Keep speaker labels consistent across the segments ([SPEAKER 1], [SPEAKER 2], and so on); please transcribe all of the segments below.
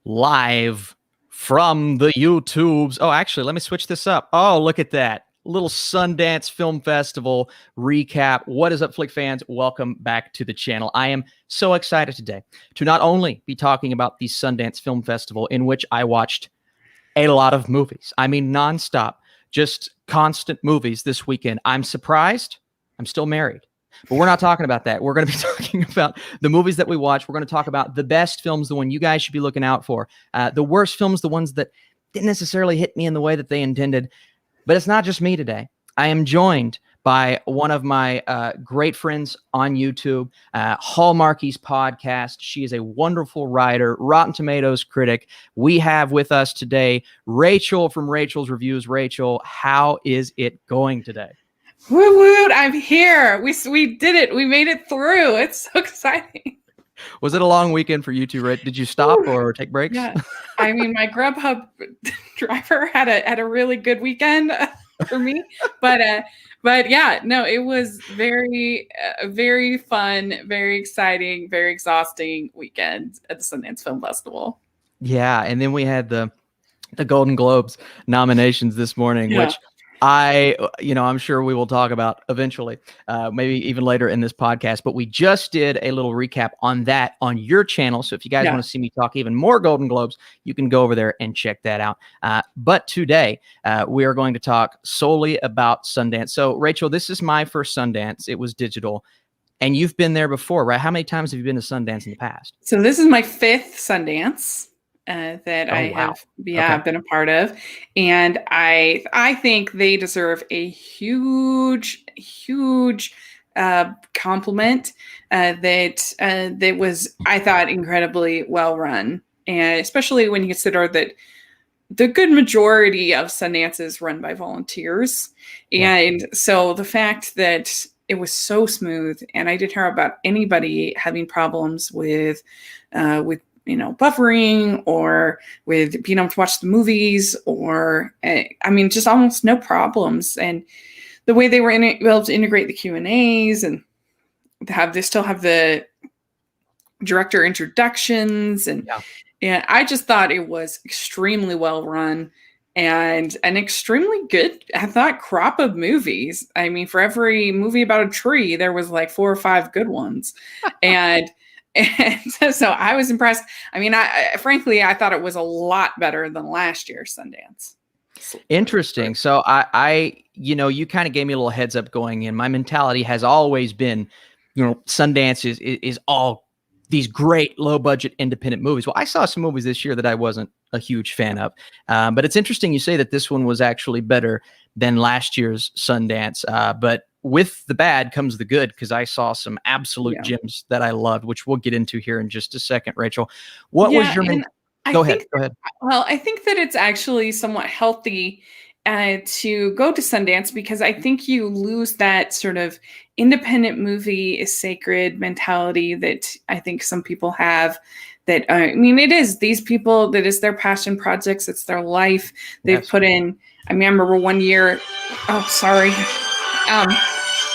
[SPEAKER 1] live from the YouTubes. Oh, actually, let me switch this up. Oh, look at that. Little Sundance Film Festival recap. What is up, Flick fans? Welcome back to the channel. I am so excited today to not only be talking about the Sundance Film Festival, in which I watched a lot of movies. I mean, nonstop, just constant movies this weekend. I'm surprised I'm still married. But we're not talking about that. We're going to be talking about the movies that we watch. We're going to talk about the best films, the one you guys should be looking out for. The worst films, the ones that didn't necessarily hit me in the way that they intended. But it's not just me today. I am joined by one of my great friends on YouTube, Hallmarkies podcast. She is a wonderful writer, Rotten Tomatoes critic. We have with us today Rachel from Rachel's Reviews. Rachel, how is it going today?
[SPEAKER 2] Woo woo! I'm here. We did it. We made it through. It's so exciting.
[SPEAKER 1] Was it a long weekend for you two? Did you stop or take breaks?
[SPEAKER 2] Yeah, I mean, my Grubhub driver had a really good weekend for me, but yeah, no, it was very fun, very exciting, very exhausting weekend at the Sundance Film Festival.
[SPEAKER 1] Yeah, and then we had the Golden Globes nominations this morning, which I'm sure we will talk about eventually, maybe even later in this podcast, but we just did a little recap on that on your channel. So if you guys want to see me talk even more Golden Globes, you can go over there and check that out. But today we are going to talk solely about Sundance. So Rachel, this is my first Sundance. It was digital. And you've been there before, right? How many times have you been to Sundance in the past?
[SPEAKER 2] So this is my 5th Sundance that have been a part of, and I think they deserve a huge compliment. That was, I thought, incredibly well run, and especially when you consider that the good majority of Sundance is run by volunteers, and so the fact that it was so smooth, and I didn't hear about anybody having problems with buffering or with being able to watch the movies, or I mean, just almost no problems. And the way they were able to integrate the Q&As, and they still have the director introductions, and I just thought it was extremely well run and an extremely good, I thought, crop of movies. I mean, for every movie about a tree, there was like 4 or 5 good ones. And so I was impressed. I mean, frankly, I thought it was a lot better than last year's Sundance.
[SPEAKER 1] Interesting. So you kind of gave me a little heads up going in. My mentality has always been, Sundance is all these great low budget independent movies. Well, I saw some movies this year that I wasn't a huge fan of. But it's interesting you say that this one was actually better than last year's Sundance. But with the bad comes the good, because I saw some absolute gems that I loved, which we'll get into here in just a second. Rachel, what was your main? Go ahead.
[SPEAKER 2] Well, I think that it's actually somewhat healthy to go to Sundance, because I think you lose that sort of independent movie is sacred mentality that I think some people have. That I mean, it is these people that is their passion projects. It's their life. They've put in. I remember one year. Oh, sorry.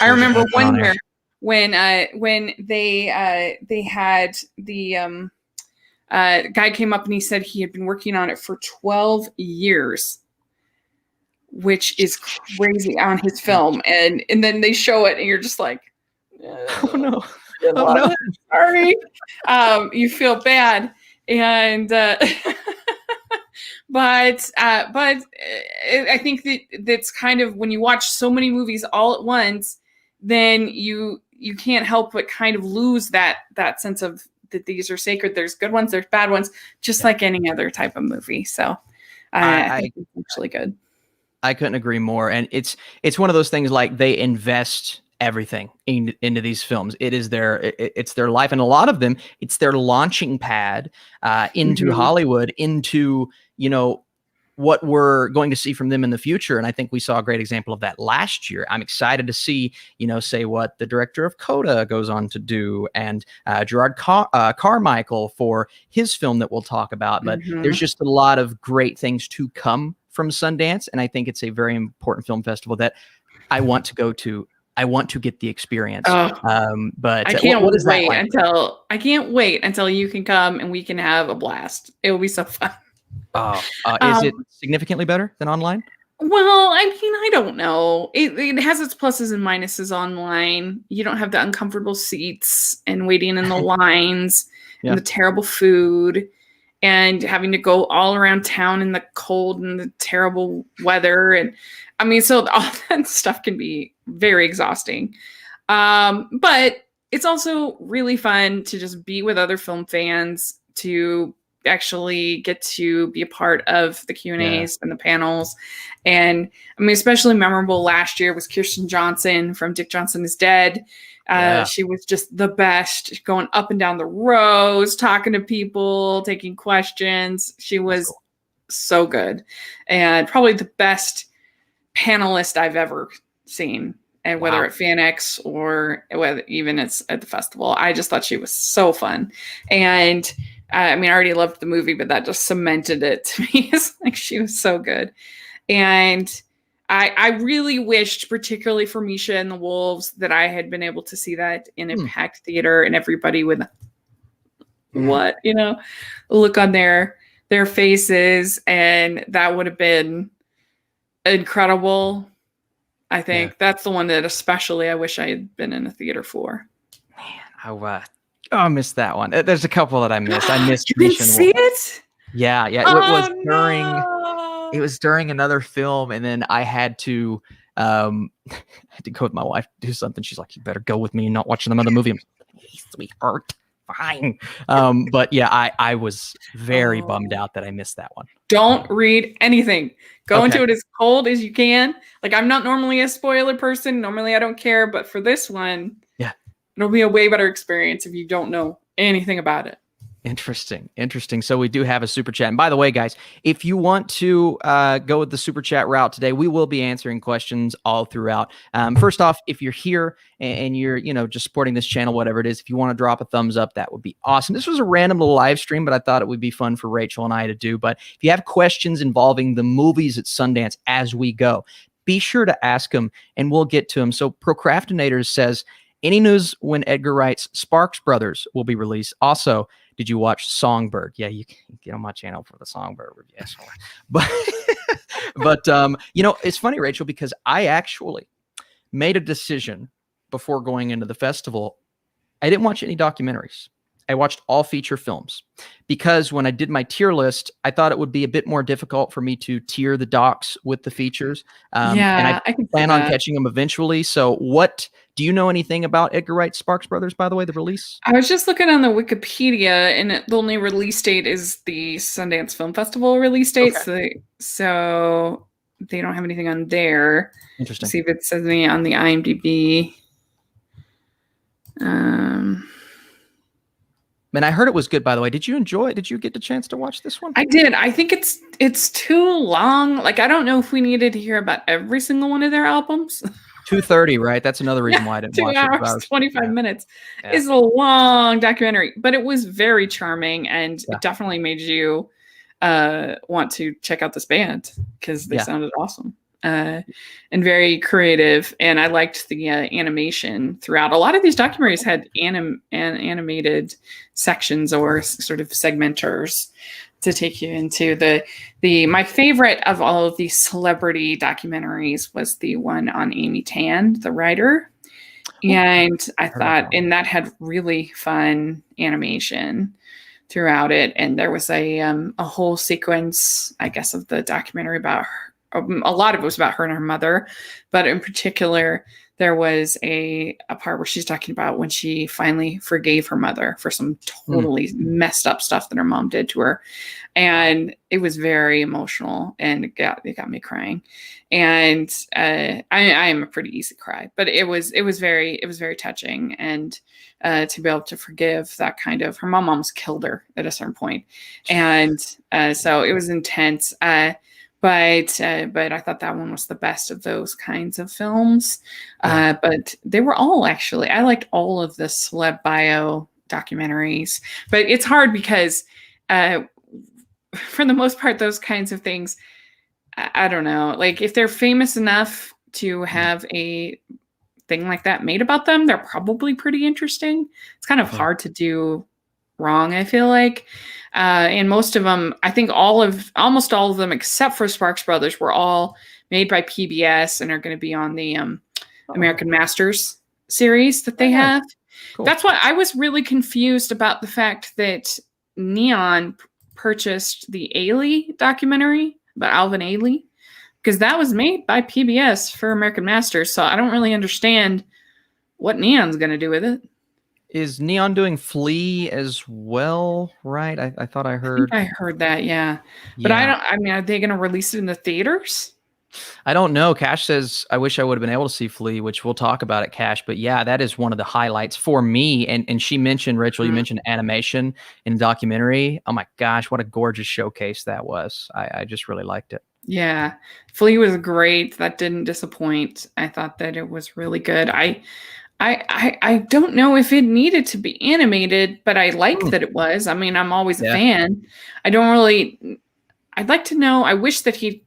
[SPEAKER 2] I remember one year when they had the guy came up and he said he had been working on it for 12 years, which is crazy, on his film, and then they show it and you're just like,
[SPEAKER 1] oh no,
[SPEAKER 2] sorry. You feel bad, and But I think that's kind of, when you watch so many movies all at once, then you can't help but kind of lose that sense of that these are sacred. There's good ones, there's bad ones, just like any other type of movie. So I think it's actually good.
[SPEAKER 1] I couldn't agree more. And it's one of those things, like, they invest everything into these films. It's their life, and a lot of them, it's their launching pad into Hollywood, into what we're going to see from them in the future. And I think we saw a great example of that last year. I'm excited to see, say what the director of Coda goes on to do, and Gerard Carmichael for his film that we'll talk about. But there's just a lot of great things to come from Sundance. And I think it's a very important film festival that I want to go to I want to get the experience.
[SPEAKER 2] Oh,
[SPEAKER 1] But
[SPEAKER 2] I can't
[SPEAKER 1] what is that
[SPEAKER 2] wait
[SPEAKER 1] like?
[SPEAKER 2] until you can come and we can have a blast. It will be so fun.
[SPEAKER 1] Oh, is it
[SPEAKER 2] Um,
[SPEAKER 1] significantly better than online?
[SPEAKER 2] well, I mean, I don't know. It has its pluses and minuses online. You don't have the uncomfortable seats and waiting in the lines
[SPEAKER 1] Yeah.
[SPEAKER 2] and the terrible food and having to go all around town in the cold and the terrible weather. And I mean, so all that stuff can be very exhausting. But it's also really fun to just be with other film fans, to actually get to be a part of the Q&As and the panels. And I mean, especially memorable last year was Kirsten Johnson from Dick Johnson is Dead. She was just the best, going up and down the rows, talking to people, taking questions. She was so good, and probably the best panelist I've ever seen. And whether at FanX or whether even it's at the festival, I just thought she was so fun. And I mean, I already loved the movie, but that just cemented it to me. It's like she was so good. And I really wished, particularly for Misha and the Wolves, that I had been able to see that in a packed theater and everybody with look on their faces, and that would have been incredible. I think that's the one that especially I wish I had been in a theater for.
[SPEAKER 1] Man, I missed that one. There's a couple that I missed. I missed.
[SPEAKER 2] You didn't see it?
[SPEAKER 1] Yeah. It was during another film, and then I had to I had to go with my wife to do something. She's like, "You better go with me and not watch another movie." I'm like, "Hey, sweetheart, fine." But yeah, I was very bummed out that I missed that one.
[SPEAKER 2] Don't read anything. Go into it as cold as you can. Like, I'm not normally a spoiler person. Normally I don't care, but for this one, it'll be a way better experience if you don't know anything about it.
[SPEAKER 1] Interesting. So we do have a super chat. And by the way, guys, if you want to go with the super chat route today, we will be answering questions all throughout. First off, if you're here and you're, just supporting this channel, whatever it is, if you want to drop a thumbs up, that would be awesome. This was a random little live stream, but I thought it would be fun for Rachel and I to do. But if you have questions involving the movies at Sundance as we go, be sure to ask them and we'll get to them. So Procrastinators says, any news when Edgar Wright's Sparks Brothers will be released? Also, did you watch Songbird? Yeah, you can get on my channel for the Songbird review. But it's funny, Rachel, because I actually made a decision before going into the festival. I didn't watch any documentaries. I watched all feature films because when I did my tier list, I thought it would be a bit more difficult for me to tier the docs with the features. And I can plan on catching them eventually. So do you know anything about Edgar Wright's Sparks Brothers, by the way, the release?
[SPEAKER 2] I was just looking on the Wikipedia, and the only release date is the Sundance Film Festival release date. Okay. So they don't have anything on there.
[SPEAKER 1] Interesting.
[SPEAKER 2] Let's see if it says me on the IMDb.
[SPEAKER 1] And I heard it was good, by the way. Did you enjoy it? Did you get the chance to watch this one?
[SPEAKER 2] I did. I think it's too long. Like, I don't know if we needed to hear about every single one of their albums.
[SPEAKER 1] 2:30, right? That's another reason why I didn't watch it.
[SPEAKER 2] 2 hours, 25 minutes is a long documentary, but it was very charming, and it definitely made you want to check out this band because they sounded awesome. And very creative, and I liked the animation throughout. A lot of these documentaries had animated sections or sort of segmenters to take you into my favorite of all of these celebrity documentaries was the one on Amy Tan, the writer. And I thought, and that had really fun animation throughout it. And there was a whole sequence, I guess, of the documentary about her. A lot of it was about her and her mother, but in particular, there was a part where she's talking about when she finally forgave her mother for some totally messed up stuff that her mom did to her. And it was very emotional, and it got me crying. And I am a pretty easy cry, but it was very touching. And to be able to forgive that kind of, her mom almost killed her at a certain point. And so it was intense. But I thought that one was the best of those kinds of films. But they were all actually, I liked all of the celeb bio documentaries. But it's hard because for the most part, those kinds of things, I don't know. Like, if they're famous enough to have a thing like that made about them, they're probably pretty interesting. It's kind of hard to do wrong, I feel like. And most of them, I think almost all of them, except for Sparks Brothers, were all made by PBS and are going to be on the American Masters series that they have. Cool. That's why I was really confused about the fact that Neon purchased the Ailey documentary about Alvin Ailey, because that was made by PBS for American Masters. So I don't really understand what Neon's going to do with it.
[SPEAKER 1] Is Neon doing Flea as well, right? I thought I heard.
[SPEAKER 2] I heard that, yeah. But I mean, are they going to release it in the theaters?
[SPEAKER 1] I don't know. Cash says, I wish I would have been able to see Flea, which we'll talk about it, Cash. But yeah, that is one of the highlights for me. And she mentioned, Rachel, you mentioned animation in the documentary. Oh my gosh, what a gorgeous showcase that was. I just really liked it.
[SPEAKER 2] Yeah, Flea was great. That didn't disappoint. I thought that it was really good. I don't know if it needed to be animated, but I like that it was. I mean, I'm always a fan. I'd like to know, I wish that he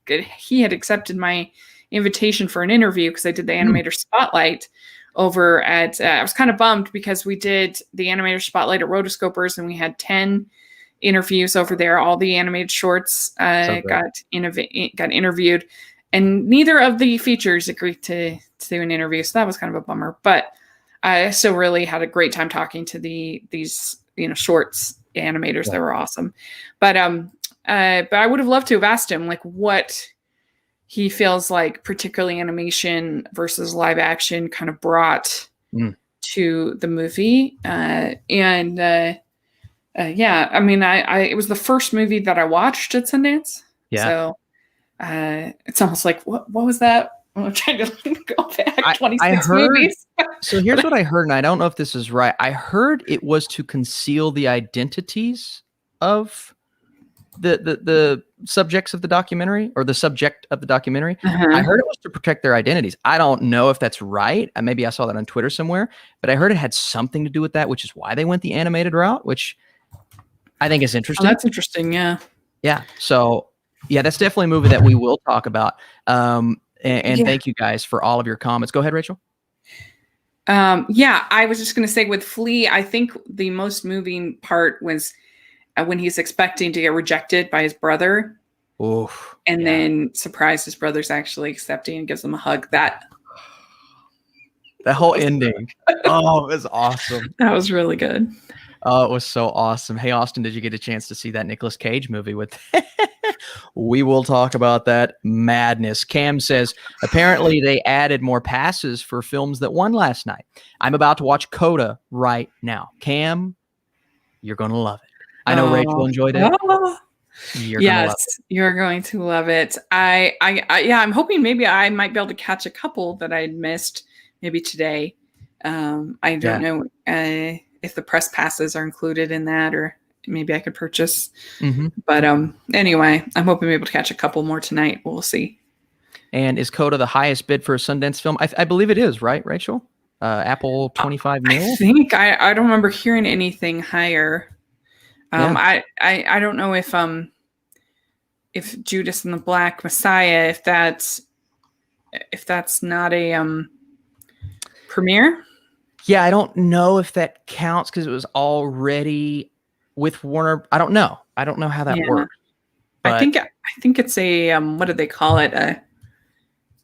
[SPEAKER 2] had accepted my invitation for an interview, because I did the Animator Spotlight over at, I was kind of bummed because we did the Animator Spotlight at Rotoscopers and we had 10 interviews over there. All the animated shorts got interviewed, and neither of the features agreed to do an interview. So that was kind of a bummer, but I still really had a great time talking to these shorts animators. They were awesome. But I would have loved to have asked him like what he feels like, particularly animation versus live action, kind of brought to the movie. Yeah, I mean, it was the first movie that I watched at Sundance. Yeah. So it's almost like, what was that? I'm trying to go back 26 movies.
[SPEAKER 1] So here's what I heard, and I don't know if this is right. I heard it was to conceal the identities of the subjects of the documentary, or the subject of the documentary. I heard it was to protect their identities. I don't know if that's right. Maybe I saw that on Twitter somewhere, but I heard it had something to do with that, which is why they went the animated route, which I think is interesting.
[SPEAKER 2] Oh, that's interesting. Yeah.
[SPEAKER 1] Yeah. So yeah, that's definitely a movie that we will talk about. And thank you guys for all of your comments. Go ahead, Rachel.
[SPEAKER 2] Yeah, I was just going to say with Flea, I think the most moving part was when he's expecting to get rejected by his brother.
[SPEAKER 1] Oof,
[SPEAKER 2] and then surprised his brother's actually accepting and gives him a hug. That
[SPEAKER 1] whole ending. Oh, it was awesome.
[SPEAKER 2] That was really good.
[SPEAKER 1] Oh, it was so awesome. Hey, Austin, did you get a chance to see that Nicolas Cage movie with? We will talk about that madness. Cam says, apparently they added more passes for films that won last night. I'm about to watch Coda right now. Cam, you're going to love it. I know Rachel enjoyed it.
[SPEAKER 2] You're going to love it. I'm hoping maybe I might be able to catch a couple that I'd missed maybe today. I don't know if the press passes are included in that, or maybe I could purchase. But anyway, I'm hoping to be able to catch a couple more tonight. We'll see.
[SPEAKER 1] And is Coda the highest bid for a Sundance film? I believe it is, right, Rachel? Apple 25 mil?
[SPEAKER 2] I think I don't remember hearing anything higher. I don't know if Judas and the Black Messiah, if that's not a premiere.
[SPEAKER 1] Yeah, I don't know if that counts because it was already with Warner. I don't know how that works.
[SPEAKER 2] I think it's a what do they call it? A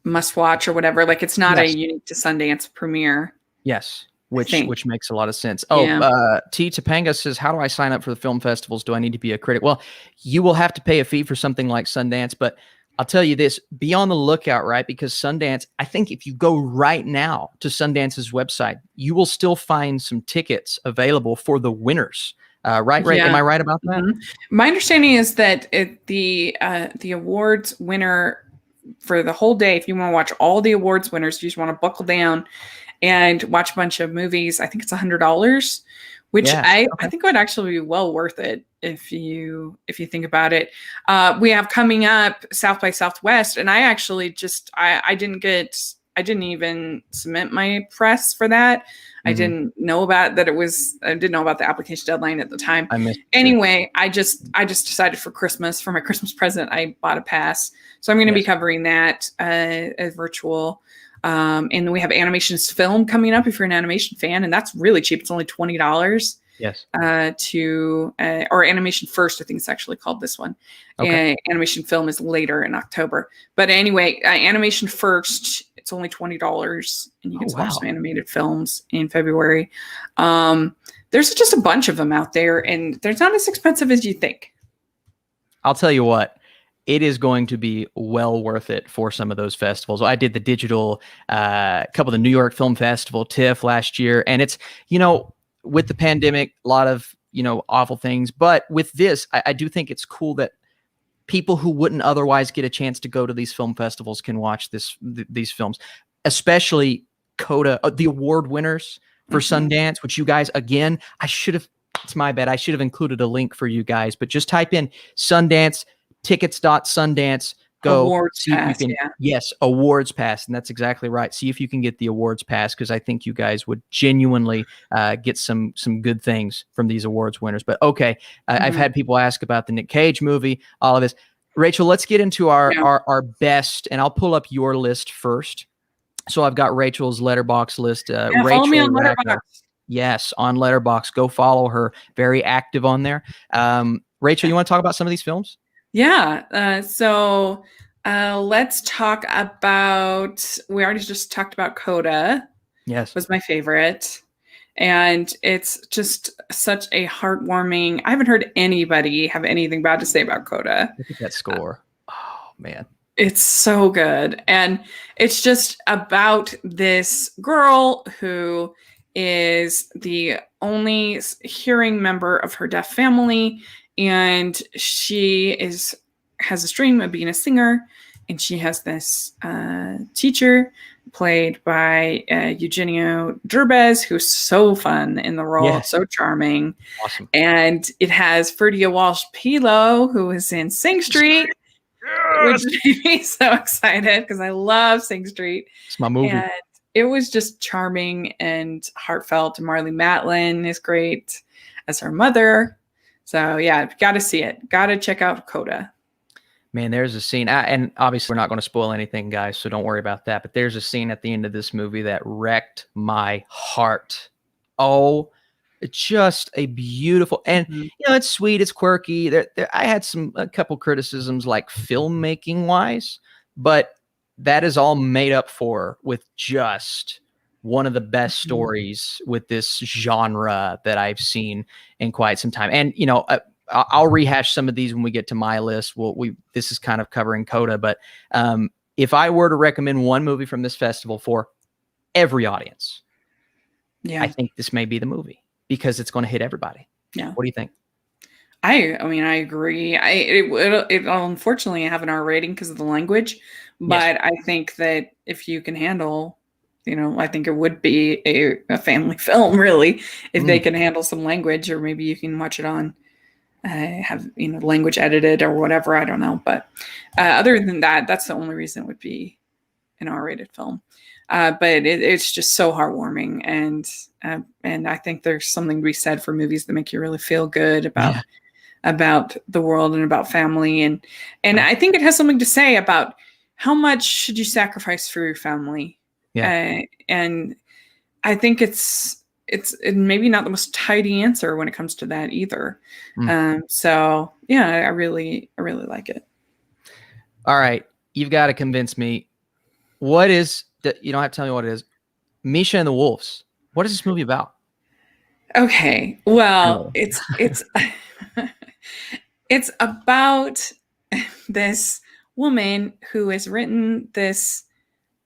[SPEAKER 2] must watch or whatever. Like it's not a unique to Sundance premiere.
[SPEAKER 1] Yes. Which makes a lot of sense. T. Topanga says, how do I sign up for the film festivals? Do I need to be a critic? Well, you will have to pay a fee for something like Sundance, but I'll tell you this, be on the lookout, right? Because Sundance, I think if you go right now to Sundance's website, you will still find some tickets available for the winners. Right? Am I right about that?
[SPEAKER 2] My understanding is that the awards winner for the whole day, if you want to watch all the awards winners, you just want to buckle down and watch a bunch of movies, I think it's $100, which I think would actually be well worth it if you think about it. We have coming up South by Southwest, and I actually I didn't even submit my press for that. I didn't know about that. I didn't know about the application deadline at the time. Anyway, I just decided for my Christmas present, I bought a pass. So I'm going to be covering that as virtual. And then we have Animations Film coming up if you're an animation fan, and that's really cheap. It's only $20.
[SPEAKER 1] Yes.
[SPEAKER 2] Or Animation First, I think it's actually called this one.
[SPEAKER 1] Okay.
[SPEAKER 2] Animation Film is later in October. But anyway, Animation First, it's only $20, and you get to watch some animated films in February. There's just a bunch of them out there, and they're not as expensive as you think.
[SPEAKER 1] I'll tell you what. It is going to be well worth it for some of those festivals. I did the digital, couple of the New York Film Festival, TIFF last year, and it's, with the pandemic, a lot of, awful things. But with this, I do think it's cool that people who wouldn't otherwise get a chance to go to these film festivals can watch these films, especially CODA, the award winners for Sundance, which you guys, again, it's my bad. I should have included a link for you guys, but just type in Sundance, tickets.sundance, go
[SPEAKER 2] awards
[SPEAKER 1] see
[SPEAKER 2] pass,
[SPEAKER 1] if you can, yes, awards pass. And that's exactly right. See if you can get the awards pass, because I think you guys would genuinely get some good things from these awards winners. But okay, I've had people ask about the Nick Cage movie, all of this. Rachel, let's get into our best, and I'll pull up your list first. So I've got Rachel's Letterboxd list. Rachel,
[SPEAKER 2] follow me on Letterboxd.
[SPEAKER 1] Yes, on Letterboxd. Go follow her. Very active on there. Rachel, you want to talk about some of these films?
[SPEAKER 2] Yeah. So let's talk about, we already just talked about CODA.
[SPEAKER 1] Yes.
[SPEAKER 2] Was my favorite. And it's just such a heartwarming, I haven't heard anybody have anything bad to say about CODA.
[SPEAKER 1] Look at that score. Oh, man.
[SPEAKER 2] It's so good. And it's just about this girl who is the only hearing member of her deaf family. And she has a dream of being a singer, and she has this teacher played by Eugenio Derbez, who's so fun in the role, so charming.
[SPEAKER 1] Awesome.
[SPEAKER 2] And it has Ferdia Walsh-Pilo, who is in Sing Street, which made me so excited because I love Sing Street.
[SPEAKER 1] It's my movie.
[SPEAKER 2] And it was just charming and heartfelt. Marlee Matlin is great as her mother. So yeah, got to see it. Got to check out CODA.
[SPEAKER 1] Man, there's a scene, and obviously we're not going to spoil anything, guys, so don't worry about that. But there's a scene at the end of this movie that wrecked my heart. Oh, it's just a beautiful, and it's sweet, it's quirky. I had a couple criticisms, like filmmaking wise, but that is all made up for with just one of the best stories with this genre that I've seen in quite some time. And, I'll rehash some of these when we get to my list. This is kind of covering CODA, but if I were to recommend one movie from this festival for every audience, I think this may be the movie, because it's going to hit everybody. Yeah. What do you think?
[SPEAKER 2] I mean, I agree. It'll unfortunately have an R rating because of the language, but I think that if you can handle, I think it would be a family film, really, if they can handle some language, or maybe you can watch it on, have, language edited or whatever. I don't know. But other than that, that's the only reason it would be an R-rated film. But it's just so heartwarming. And I think there's something to be said for movies that make you really feel good about the world and about family. And I think it has something to say about how much should you sacrifice for your family. Yeah. And I think it's maybe not the most tidy answer when it comes to that either. So yeah, I really like it.
[SPEAKER 1] All right. You've got to convince me. What is that? You don't have to tell me what it is. Misha and the Wolves. What is this movie about?
[SPEAKER 2] Okay. Well, it's it's about this woman who has written this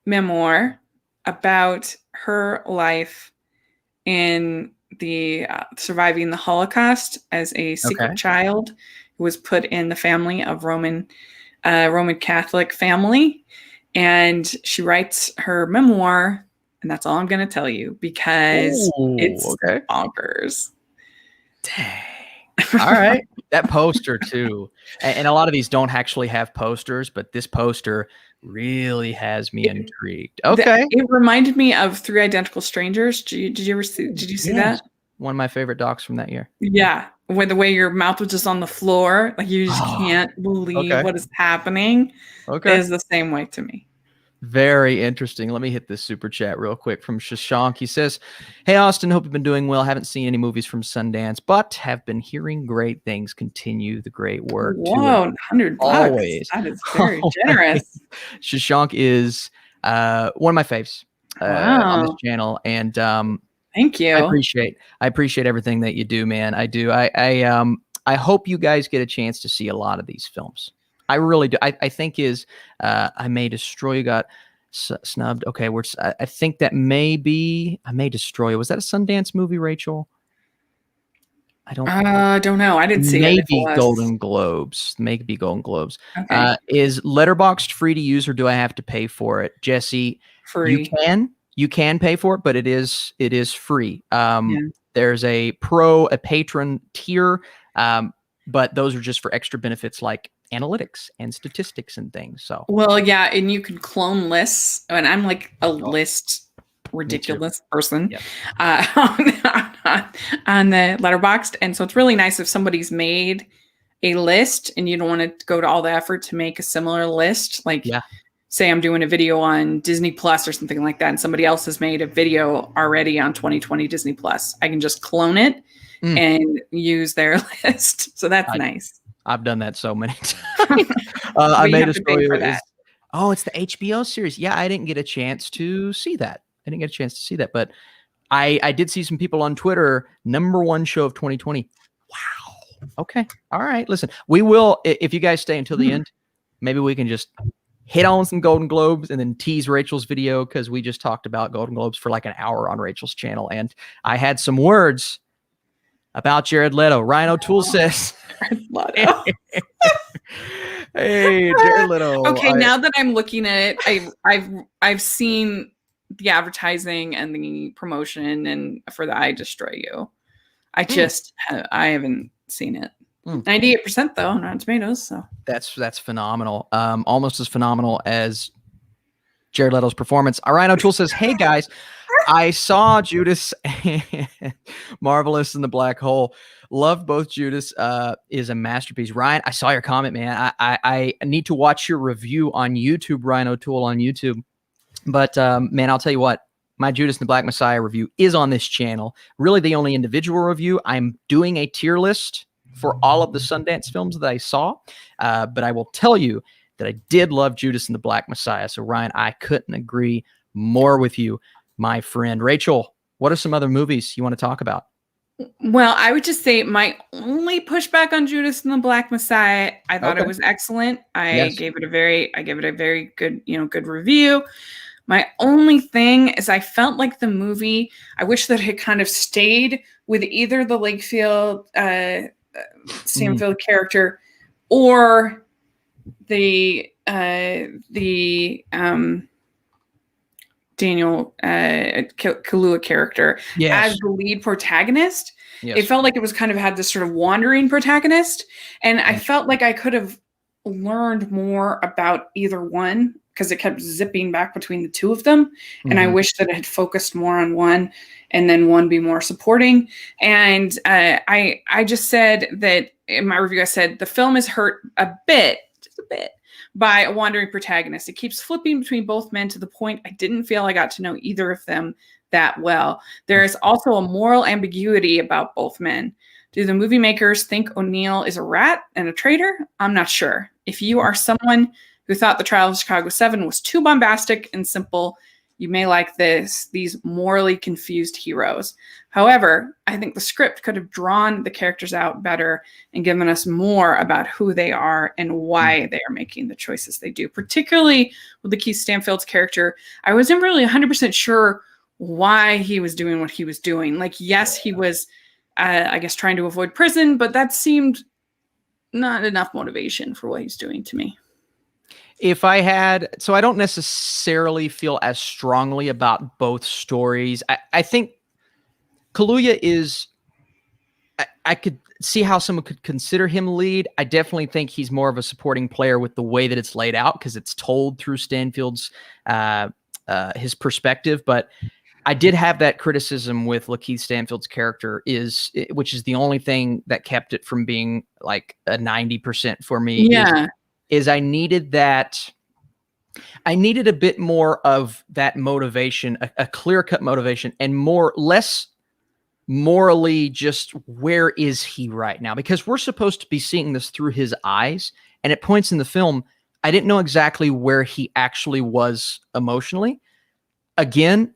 [SPEAKER 2] memoir about her life in the surviving the Holocaust as a secret child who was put in the family of Roman Catholic family. And she writes her memoir, and that's all I'm going to tell you, because it's bonkers.
[SPEAKER 1] Dang. All right. That poster too. And a lot of these don't actually have posters, but this poster really has me intrigued. Okay.
[SPEAKER 2] It reminded me of Three Identical Strangers. Did you see that?
[SPEAKER 1] One of my favorite docs from that year.
[SPEAKER 2] Yeah. With the way your mouth was just on the floor, like you just can't believe what is happening. It is the same way to me.
[SPEAKER 1] Very interesting. Let me hit this super chat real quick from Shashank. He says, "Hey Austin, hope you've been doing well. Haven't seen any movies from Sundance, but have been hearing great things. Continue the great work."
[SPEAKER 2] Whoa, $100.
[SPEAKER 1] Always.
[SPEAKER 2] That is very
[SPEAKER 1] Always.
[SPEAKER 2] generous.
[SPEAKER 1] Shashank is one of my faves on this
[SPEAKER 2] Wow.
[SPEAKER 1] channel, and
[SPEAKER 2] Thank you.
[SPEAKER 1] I appreciate everything that you do, man. I do. I hope you guys get a chance to see a lot of these films. I really do. I think I May Destroy You got snubbed. Okay, I think that may be I May Destroy You. Was that a Sundance movie, Rachel? I don't
[SPEAKER 2] know. I didn't see it. If it
[SPEAKER 1] maybe
[SPEAKER 2] was.
[SPEAKER 1] Golden Globes. Maybe Golden Globes.
[SPEAKER 2] Okay.
[SPEAKER 1] Is Letterboxd free to use, or do I have to pay for it? Jesse,
[SPEAKER 2] Free.
[SPEAKER 1] you can pay for it, but it is free.
[SPEAKER 2] Yeah.
[SPEAKER 1] There's a patron tier, but those are just for extra benefits like analytics and statistics and things. So,
[SPEAKER 2] well, yeah, and you can clone lists, and I'm like a list ridiculous person.
[SPEAKER 1] Yep.
[SPEAKER 2] On the Letterboxd, and so it's really nice if somebody's made a list and you don't want to go to all the effort to make a similar list. Like, say I'm doing a video on Disney Plus or something like that, and somebody else has made a video already on 2020 Disney Plus. I can just clone it and use their list. So that's nice. I've
[SPEAKER 1] done that so many times. I May Destroy You is, it's the HBO series. Yeah, I didn't get a chance to see that. But I did see some people on Twitter, #1 show of 2020. Wow. Okay. All right. Listen, we will, if you guys stay until the end, maybe we can just hit on some Golden Globes and then tease Rachel's video, because we just talked about Golden Globes for like an hour on Rachel's channel. And I had some words about Jared Leto. Ryan O'Toole says, hey, Jared Leto.
[SPEAKER 2] Okay, now that I'm looking at it, I've seen the advertising and the promotion and for the I Destroy You. I haven't seen it. 98% though on Rotten Tomatoes. So
[SPEAKER 1] that's phenomenal. Almost as phenomenal as Jared Leto's performance. Ryan O'Toole says, "Hey guys, I saw Judas and Marvelous in the Black Hole. Loved both. Judas is a masterpiece." Ryan, I saw your comment, man. I need to watch your review on YouTube, Ryan O'Toole on YouTube. But man, I'll tell you what, my Judas and the Black Messiah review is on this channel. Really the only individual review. I'm doing a tier list for all of the Sundance films that I saw. But I will tell you that I did love Judas and the Black Messiah. So Ryan, I couldn't agree more with you, my friend. Rachel, what are some other movies you want to talk about?
[SPEAKER 2] Well, I would just say my only pushback on Judas and the Black Messiah, I thought it was excellent. I gave it a very good, good review. My only thing is I felt like the movie, I wish that it had kind of stayed with either the Lakefield, Stanfield character or the Daniel Kaluuya character as the lead protagonist. It felt like it was kind of had this sort of wandering protagonist, and I felt like I could have learned more about either one, because it kept zipping back between the two of them. And I wish that it had focused more on one and then one be more supporting. And I just said that in my review, I said the film is hurt just a bit by a wandering protagonist. It keeps flipping between both men to the point I didn't feel I got to know either of them that well. There is also a moral ambiguity about both men. Do the movie makers think O'Neill is a rat and a traitor? I'm not sure. If you are someone who thought The Trial of Chicago 7 was too bombastic and simple, you may like these morally confused heroes. However, I think the script could have drawn the characters out better and given us more about who they are and why they are making the choices they do. Particularly with Lakeith Stanfield's character, I wasn't really 100% sure why he was doing what he was doing. Like, yes, he was, I guess, trying to avoid prison, but that seemed not enough motivation for what he's doing to me.
[SPEAKER 1] So I don't necessarily feel as strongly about both stories. I think Kaluuya is, I could see how someone could consider him lead. I definitely think he's more of a supporting player with the way that it's laid out, because it's told through Stanfield's, his perspective. But I did have that criticism with Lakeith Stanfield's character, which is the only thing that kept it from being like a 90% for me.
[SPEAKER 2] Yeah.
[SPEAKER 1] Is I needed that I needed a bit more of that motivation, a clear-cut motivation, and less morally just where is he right now? Because we're supposed to be seeing this through his eyes, and at points in the film, I didn't know exactly where he actually was emotionally. Again,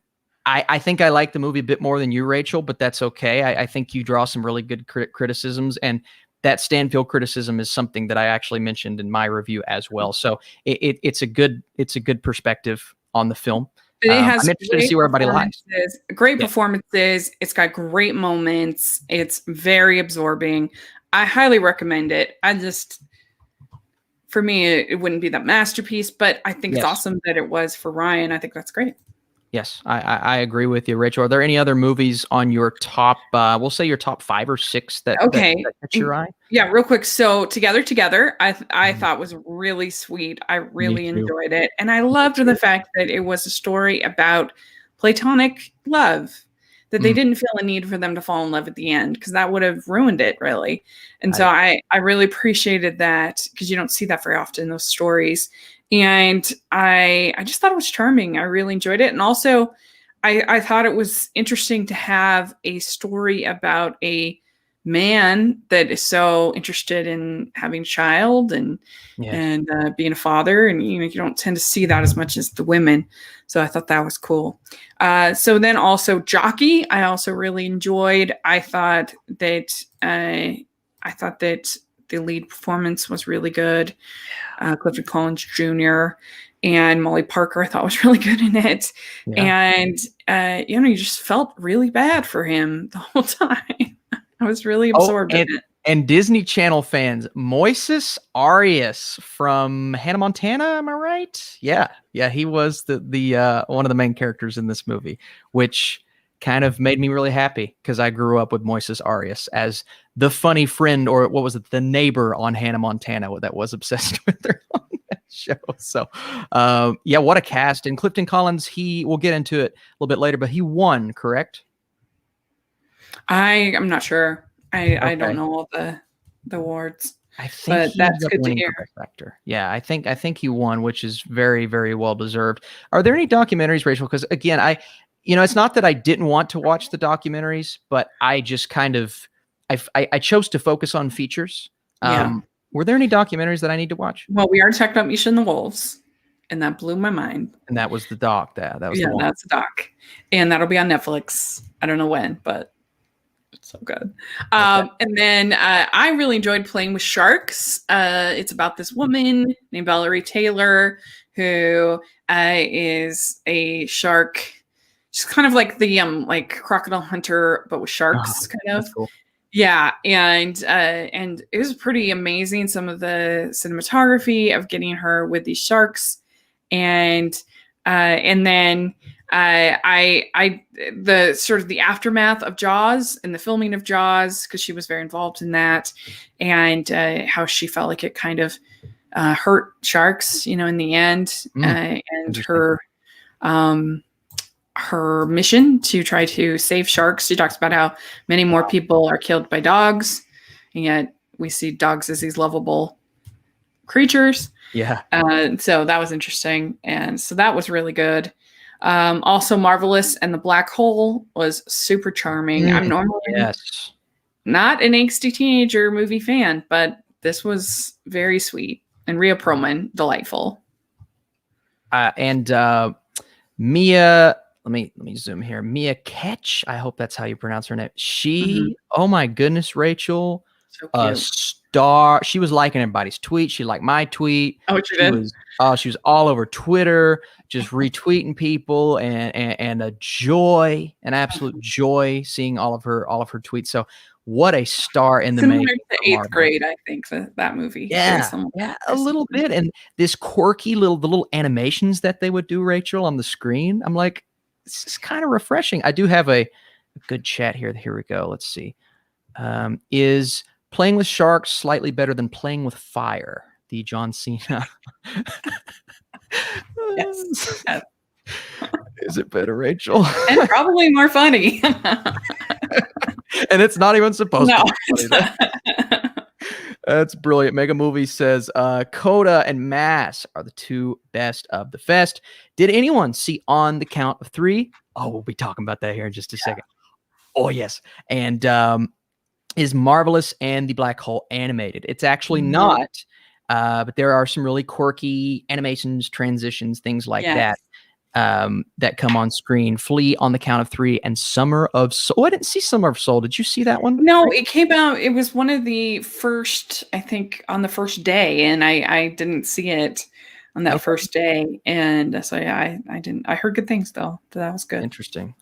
[SPEAKER 1] I think I like the movie a bit more than you, Rachel, but that's okay. I think you draw some really good criticisms, and that Stanfield criticism is something that I actually mentioned in my review as well. So it's a good perspective on the film.
[SPEAKER 2] But it has
[SPEAKER 1] I'm interested to see where everybody lies.
[SPEAKER 2] Great performances. It's got great moments. It's very absorbing. I highly recommend it. For me, it wouldn't be that masterpiece, but I think it's awesome that it was for Ryan. I think that's great.
[SPEAKER 1] Yes, I agree with you, Rachel. Are there any other movies on your top, we'll say your top 5 or 6 that catch your eye?
[SPEAKER 2] Yeah, real quick. So Together, I thought was really sweet. I really enjoyed it. And I loved the fact that it was a story about platonic love, that they didn't feel a need for them to fall in love at the end, because that would have ruined it, really. And so I really appreciated that, because you don't see that very often in those stories. And I just thought it was charming. I really enjoyed it. And also, I thought it was interesting to have a story about a man that is so interested in having a child and being a father. And, you don't tend to see that as much as the women. So I thought that was cool. So then also Jockey, I also really enjoyed. I thought that the lead performance was really good. Clifton Collins Jr. and Molly Parker, I thought was really good in it. Yeah. And, you just felt really bad for him the whole time. I was really absorbed in it.
[SPEAKER 1] And Disney Channel fans, Moises Arias from Hannah Montana, am I right? Yeah. Yeah, he was the one of the main characters in this movie, which kind of made me really happy, because I grew up with Moises Arias as the funny friend, or what was it, the neighbor on Hannah Montana that was obsessed with her on that show. So, yeah, what a cast. And Clifton Collins, we'll get into it a little bit later, but he won, correct?
[SPEAKER 2] I'm not sure. I don't know all the awards.
[SPEAKER 1] I think that's good to hear. Yeah, I think he won, which is very, very well deserved. Are there any documentaries, Rachel? Because again, it's not that I didn't want to watch the documentaries, but I just kind of I chose to focus on features. Were there any documentaries that I need to watch?
[SPEAKER 2] Well, we already talked about Misha and the Wolves, and that blew my mind.
[SPEAKER 1] And that was the doc. That was the one.
[SPEAKER 2] That's the doc, and that'll be on Netflix. I don't know when, but it's so good. And then I really enjoyed Playing with Sharks. It's about this woman named Valerie Taylor who is a shark. She's kind of like the like crocodile hunter, but with sharks, kind of.
[SPEAKER 1] That's cool.
[SPEAKER 2] Yeah, and it was pretty amazing. Some of the cinematography of getting her with these sharks, and then the sort of the aftermath of Jaws and the filming of Jaws, because she was very involved in that, and how she felt like it kind of hurt sharks, in the end, and her mission to try to save sharks. She talks about how many more people are killed by dogs, and yet we see dogs as these lovable creatures.
[SPEAKER 1] Yeah.
[SPEAKER 2] So that was interesting. And so that was really good. Also Marvelous and the Black Hole was super charming. I'm normally not an angsty teenager movie fan, but this was very sweet. And Rhea Perlman, delightful.
[SPEAKER 1] And Mia, let me zoom here. Mia Ketch, I hope that's how you pronounce her name. She, oh my goodness, Rachel,
[SPEAKER 2] so
[SPEAKER 1] a star. She was liking everybody's tweet. She liked my tweet.
[SPEAKER 2] Oh, she did?
[SPEAKER 1] She was all over Twitter, just retweeting people, and a joy, an absolute joy seeing all of her tweets. So what a star in the making.
[SPEAKER 2] To 8th grade, I think, that movie.
[SPEAKER 1] Yeah, a little bit. And this quirky the little animations that they would do, Rachel, on the screen. I'm like, this is kind of refreshing. I do have a good chat here. Here we go. Let's see. Is Playing with Sharks slightly better than Playing with Fire? The John Cena.
[SPEAKER 2] Yes.
[SPEAKER 1] Is it better, Rachel?
[SPEAKER 2] And probably more funny.
[SPEAKER 1] And it's not even supposed to be funny. That's brilliant. Mega Movie says Coda and Mass are the two best of the fest. Did anyone see On the Count of Three? Oh, we'll be talking about that here in just a second. Oh, yes. And is Marvelous and the Black Hole animated? It's actually not, but there are some really quirky animations, transitions, things like that. That come on screen. Flee, On the Count of Three, and Summer of Soul. Oh, I didn't see Summer of Soul. Did you see that one?
[SPEAKER 2] No, it came out. It was one of the first, I think, on the first day, and I didn't see it on that first day. And so yeah, I didn't. I heard good things though. So that was good.
[SPEAKER 1] Interesting.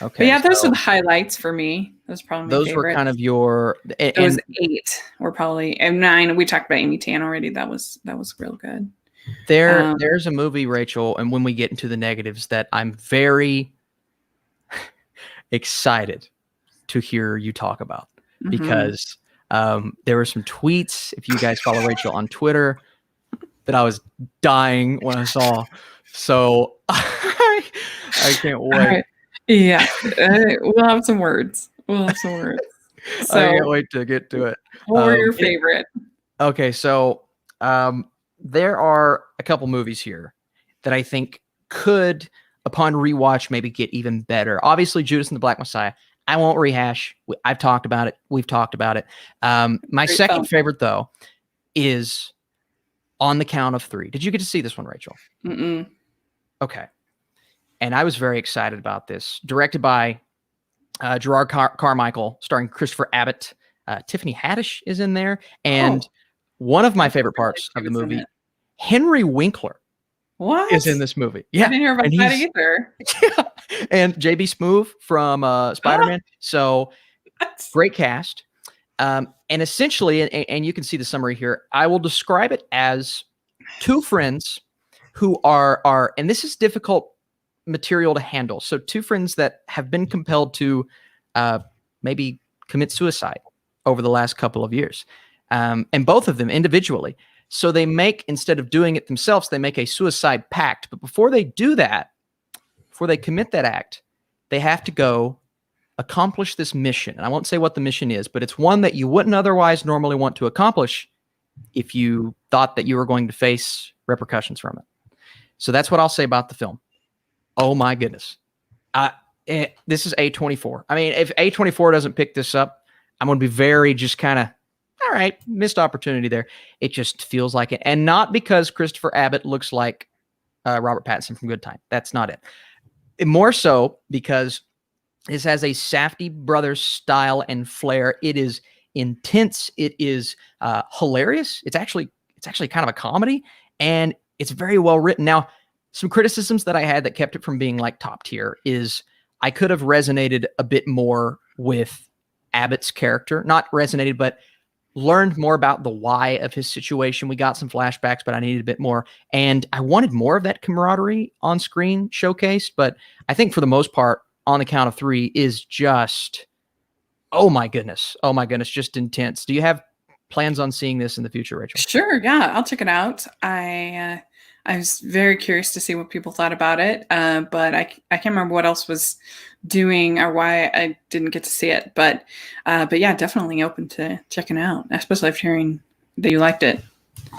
[SPEAKER 1] Okay.
[SPEAKER 2] But yeah, those are the highlights for me. Those probably
[SPEAKER 1] those were kind of your.
[SPEAKER 2] Those 8 were probably, and 9. We talked about Amy Tan already. That was real good.
[SPEAKER 1] There's a movie, Rachel, and when we get into the negatives, that I'm very excited to hear you talk about, because there were some tweets, if you guys follow Rachel on Twitter, that I was dying when I saw. So I can't wait.
[SPEAKER 2] Right. Yeah, we'll have some words. So
[SPEAKER 1] I can't wait to get to it.
[SPEAKER 2] What were your favorite?
[SPEAKER 1] Okay, so there are a couple movies here that I think could, upon rewatch, maybe get even better. Obviously, Judas and the Black Messiah. I won't rehash. I've talked about it. We've talked about it. My second favorite, though, is On the Count of Three. Did you get to see this one, Rachel?
[SPEAKER 2] Mm-mm.
[SPEAKER 1] Okay. And I was very excited about this. Directed by Gerard Carmichael, starring Christopher Abbott. Tiffany Haddish is in there. And one of my favorite parts of the movie, Henry Winkler, is in this movie. Yeah.
[SPEAKER 2] I didn't hear about that either.
[SPEAKER 1] Yeah. And J.B. Smoove from Spider-Man. So great cast. And essentially, and you can see the summary here, I will describe it as two friends who are, and this is difficult material to handle. So two friends that have been compelled to maybe commit suicide over the last couple of years. And both of them individually. So they make, instead of doing it themselves, they make a suicide pact. But before they do that, before they commit that act, they have to go accomplish this mission. And I won't say what the mission is, but it's one that you wouldn't otherwise normally want to accomplish if you thought that you were going to face repercussions from it. So that's what I'll say about the film. Oh my goodness. This is A24. I mean, if A24 doesn't pick this up, I'm going to be very just kind of, all right, missed opportunity there. It just feels like it. And not because Christopher Abbott looks like Robert Pattinson from Good Time. That's not it. More so because this has a Safdie Brothers style and flair. It is intense. It is hilarious. It's actually kind of a comedy, and it's very well written. Now, some criticisms that I had that kept it from being like top tier is I could have resonated a bit more with Abbott's character. Not resonated, but learned more about the why of his situation. We got some flashbacks, but I needed a bit more. And I wanted more of that camaraderie on screen showcased. But I think for the most part, On the Count of Three is just, oh my goodness, just intense. Do you have plans on seeing this in the future, Rachel?
[SPEAKER 2] Sure, yeah, I'll check it out. I was very curious to see what people thought about it, but I can't remember what else was doing or why I didn't get to see it. But yeah, definitely open to checking out, especially after hearing that you liked it.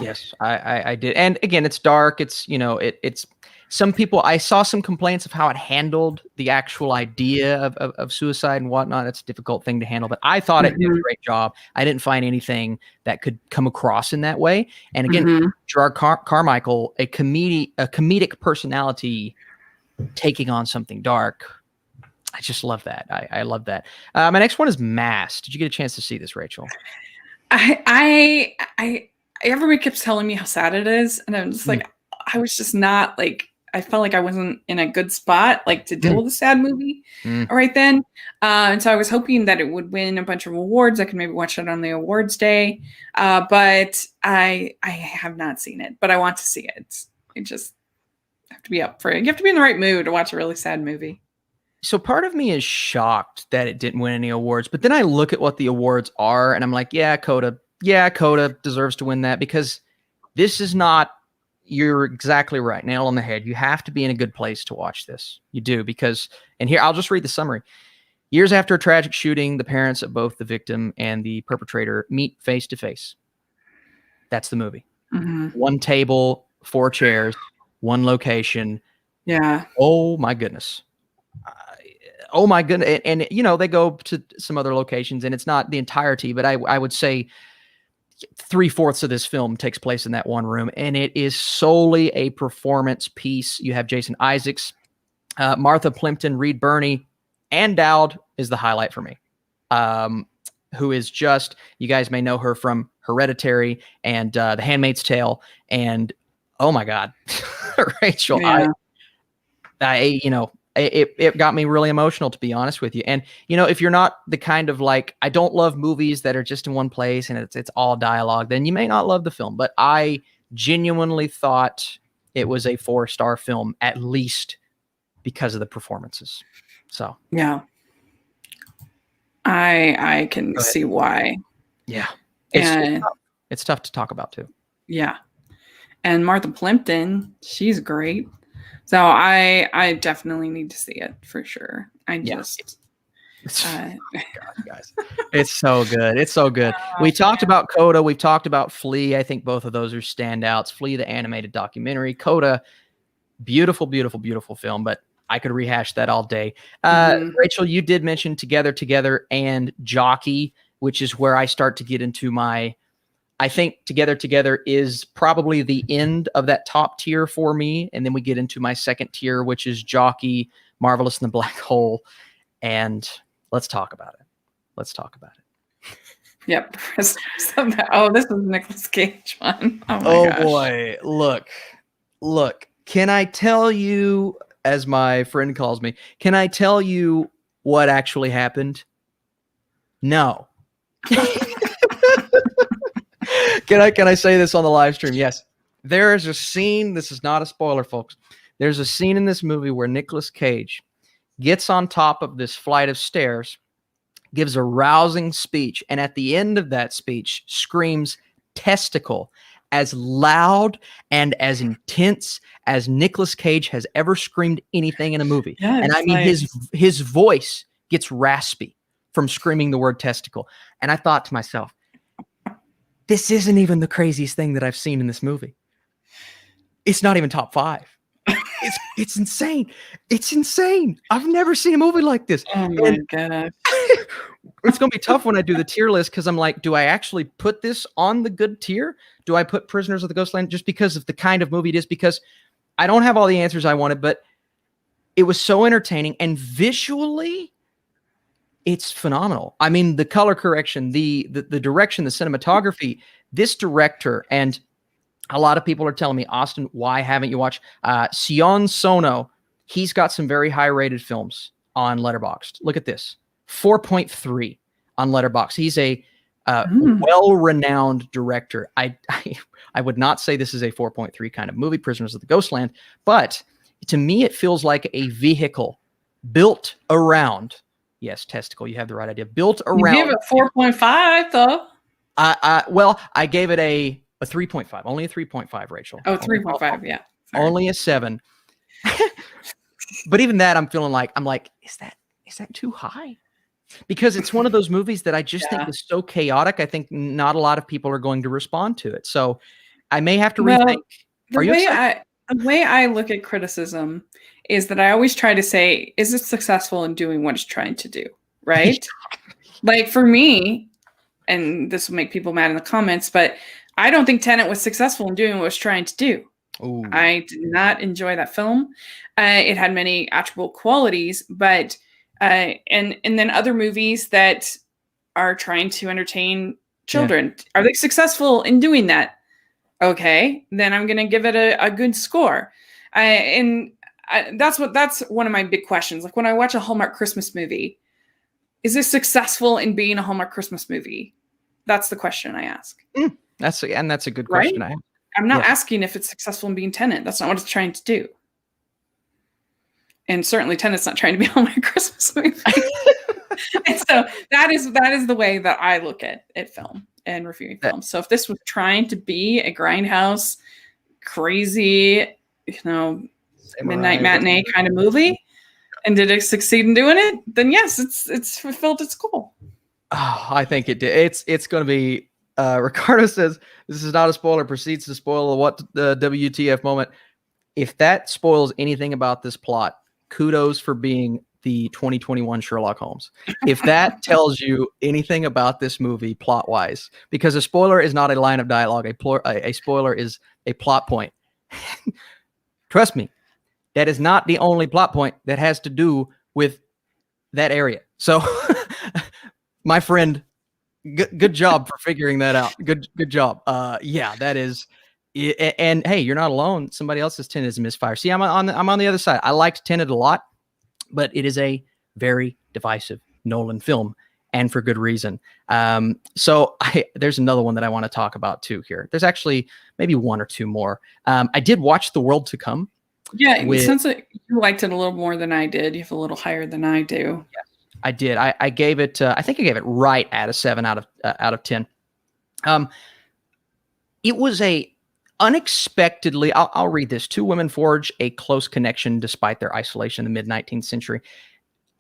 [SPEAKER 1] Yes, I did. And again, it's dark. It's, it's some people, I saw some complaints of how it handled the actual idea of suicide and whatnot. It's a difficult thing to handle, but I thought it did a great job. I didn't find anything that could come across in that way. And again, Gerard Carmichael, a comedic personality taking on something dark. I just love that. I love that. My next one is Mass. Did you get a chance to see this, Rachel?
[SPEAKER 2] Everybody keeps telling me how sad it is, and I'm just like, I was just not like, I felt like I wasn't in a good spot, like to deal with a sad movie right then. And so I was hoping that it would win a bunch of awards. I could maybe watch it on the awards day. But I have not seen it, but I want to see it. I just have to be up for it. You have to be in the right mood to watch a really sad movie.
[SPEAKER 1] So part of me is shocked that it didn't win any awards, but then I look at what the awards are and I'm like, Coda deserves to win that, because this is not, you're exactly right. Nail on the head. You have to be in a good place to watch this. You do, because, and here, I'll just read the summary. Years after a tragic shooting, the parents of both the victim and the perpetrator meet face to face. That's the movie.
[SPEAKER 2] Mhm.
[SPEAKER 1] One table, 4 chairs, one location.
[SPEAKER 2] Yeah.
[SPEAKER 1] Oh my goodness. Oh my goodness. And you know, they go to some other locations and it's not the entirety, but I would say 3/4 of this film takes place in that one room, and it is solely a performance piece. You have Jason Isaacs, Martha Plimpton, Reed Birney, and Dowd is the highlight for me. Who is just, you guys may know her from Hereditary and The Handmaid's Tale, and oh my God, Rachel,
[SPEAKER 2] Yeah.
[SPEAKER 1] it got me really emotional, to be honest with you. And, you know, if you're not the kind of like, I don't love movies that are just in one place and it's all dialogue, then you may not love the film. But I genuinely thought it was a 4-star film, at least because of the performances. So,
[SPEAKER 2] Yeah. I can see why.
[SPEAKER 1] yeah.
[SPEAKER 2] And
[SPEAKER 1] It's tough to talk about too.
[SPEAKER 2] yeah. And Martha Plimpton, she's great. So I definitely need to see it for sure.
[SPEAKER 1] God, guys, it's so good. It's so good. We talked about Coda. We've talked about Flea. I think both of those are standouts. Flea, the animated documentary. Coda, beautiful, beautiful, beautiful film. But I could rehash that all day. Rachel, you did mention Together, and Jockey, which is where I start to get into my. I think Together is probably the end of that top tier for me. And then we get into my second tier, which is Jockey, Marvelous in the Black Hole. And let's talk about it.
[SPEAKER 2] Yep. Oh, this is Nicolas Cage one.
[SPEAKER 1] Oh gosh. Boy. Look. Can I tell you, as my friend calls me, can I tell you what actually happened? No. Can I say this on the live stream? Yes. There is a scene. This is not a spoiler, folks. There's a scene in this movie where Nicolas Cage gets on top of this flight of stairs, gives a rousing speech, and at the end of that speech screams testicle as loud and as intense as Nicolas Cage has ever screamed anything in a movie.
[SPEAKER 2] Yeah,
[SPEAKER 1] and I mean, his voice gets raspy from screaming the word testicle. And I thought to myself, this isn't even the craziest thing that I've seen in this movie. It's not even top 5. It's insane. It's insane. I've never seen a movie like this.
[SPEAKER 2] Oh my God.
[SPEAKER 1] It's going to be tough when I do the tier list, because I'm like, do I actually put this on the good tier? Do I put Prisoners of the Ghostland just because of the kind of movie it is? Because I don't have all the answers I wanted, but it was so entertaining, and visually it's phenomenal. I mean, the color correction, the direction, the cinematography, this director, and a lot of people are telling me, Austin, why haven't you watched Sion Sono? He's got some very high-rated films on Letterboxd. Look at this, 4.3 on Letterboxd. He's a well-renowned director. I would not say this is a 4.3 kind of movie, Prisoners of the Ghostland, but to me, it feels like a vehicle built around. Yes, testicle. You have the right idea. Built around.
[SPEAKER 2] You gave it 4.5 though.
[SPEAKER 1] Well, I gave it a 3.5. Only a 3.5, Rachel.
[SPEAKER 2] Oh, 3.5. Yeah.
[SPEAKER 1] Sorry. Only a 7. But even that, I'm like, is that too high? Because it's one of those movies that I just think is so chaotic. I think not a lot of people are going to respond to it. So I may have to rethink.
[SPEAKER 2] The way I look at criticism is that I always try to say, is it successful in doing what it's trying to do? Right? Like for me, and this will make people mad in the comments, but I don't think Tenet was successful in doing what it was trying to do. Ooh. I did not enjoy that film. It had many attributable qualities, but and then other movies that are trying to entertain children, are they successful in doing that? Okay, then I'm going to give it a good score. That's one of my big questions. Like when I watch a Hallmark Christmas movie, is this successful in being a Hallmark Christmas movie? That's the question I ask.
[SPEAKER 1] That's a good question.
[SPEAKER 2] Right? I'm not asking if it's successful in being Tenet. That's not what it's trying to do. And certainly Tenet's not trying to be a Hallmark Christmas movie. And so that is the way that I look at film and reviewing film. So if this was trying to be a grindhouse, crazy, midnight matinee kind of movie, and did it succeed in doing it, then yes, it's fulfilled its goal.
[SPEAKER 1] Oh, I think it did. It's going to be Ricardo says, this is not a spoiler, proceeds to spoil what the WTF moment. If that spoils anything about this plot, kudos for being the 2021 Sherlock Holmes. If that tells you anything about this movie plot-wise, because a spoiler is not a line of dialogue, a spoiler is a plot point. Trust me, that is not the only plot point that has to do with that area. So, my friend, good job for figuring that out. Good job. Yeah, that is. And hey, you're not alone. Somebody else's Tenet is a misfire. See, I'm on the other side. I liked Tenet a lot, but it is a very divisive Nolan film, and for good reason. So there's another one that I want to talk about too here. There's actually maybe one or two more. I did watch The World to Come.
[SPEAKER 2] Yeah, since you liked it a little more than I did, you have a little higher than I do.
[SPEAKER 1] Yeah, I did. I gave it. I think I gave it right at a 7 out of 10. It was a unexpectedly. I'll read this. Two women forge a close connection despite their isolation in the mid-19th century.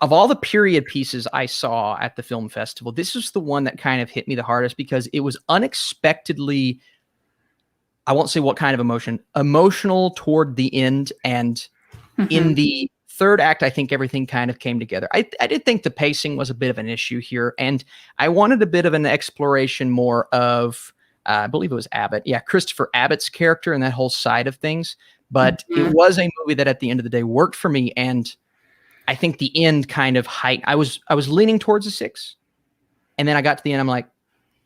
[SPEAKER 1] Of all the period pieces I saw at the film festival, this is the one that kind of hit me the hardest because it was unexpectedly. I won't say what kind of emotional toward the end. And in the third act, I think everything kind of came together. I did think the pacing was a bit of an issue here. And I wanted a bit of an exploration more of, I believe it was Abbott. Yeah, Christopher Abbott's character and that whole side of things. But it was a movie that at the end of the day worked for me. And I think the end kind of I was leaning towards a 6. And then I got to the end. I'm like,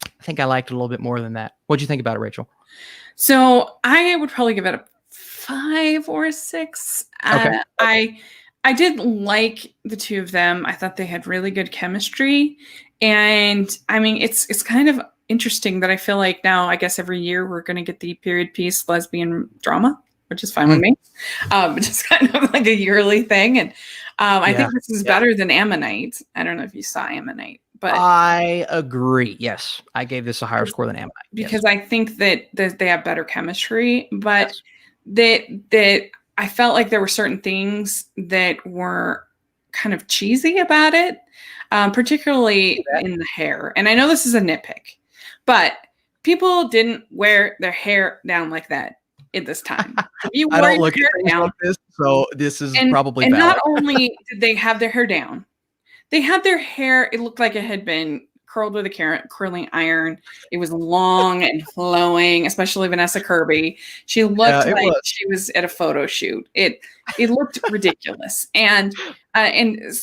[SPEAKER 1] I think I liked it a little bit more than that. What'd you think about it, Rachel?
[SPEAKER 2] So I would probably give it a 5 or a 6.
[SPEAKER 1] Okay.
[SPEAKER 2] I did like the two of them. I thought they had really good chemistry. And I mean, it's kind of interesting that I feel like now, I guess every year we're going to get the period piece lesbian drama, which is fine with me. Just kind of like a yearly thing. And I think this is better than Ammonite. I don't know if you saw Ammonite. But
[SPEAKER 1] I agree. Yes, I gave this a higher score than Ammonite
[SPEAKER 2] because I think that they have better chemistry, but that I felt like there were certain things that were kind of cheesy about it, particularly in the hair. And I know this is a nitpick, but people didn't wear their hair down like that at this time. If you
[SPEAKER 1] I don't look at things like this, so this is probably valid.
[SPEAKER 2] And not only did they have their hair down, they had their hair, it looked like it had been curled with a curling iron. It was long and flowing, especially Vanessa Kirby. She looked like she was at a photo shoot. It looked ridiculous. And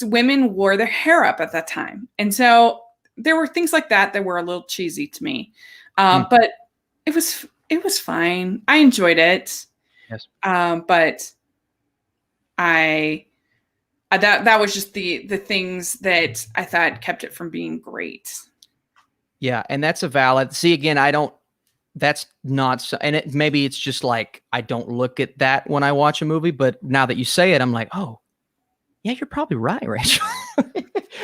[SPEAKER 2] women wore their hair up at that time. And so there were things like that were a little cheesy to me. But it was fine. I enjoyed it.
[SPEAKER 1] Yes.
[SPEAKER 2] But that was just the things that I thought kept it from being great.
[SPEAKER 1] Yeah, and that's a valid. See, again, that's not so, and maybe it's just like I don't look at that when I watch a movie, but now that you say it, I'm like, oh, yeah, you're probably right, Rachel.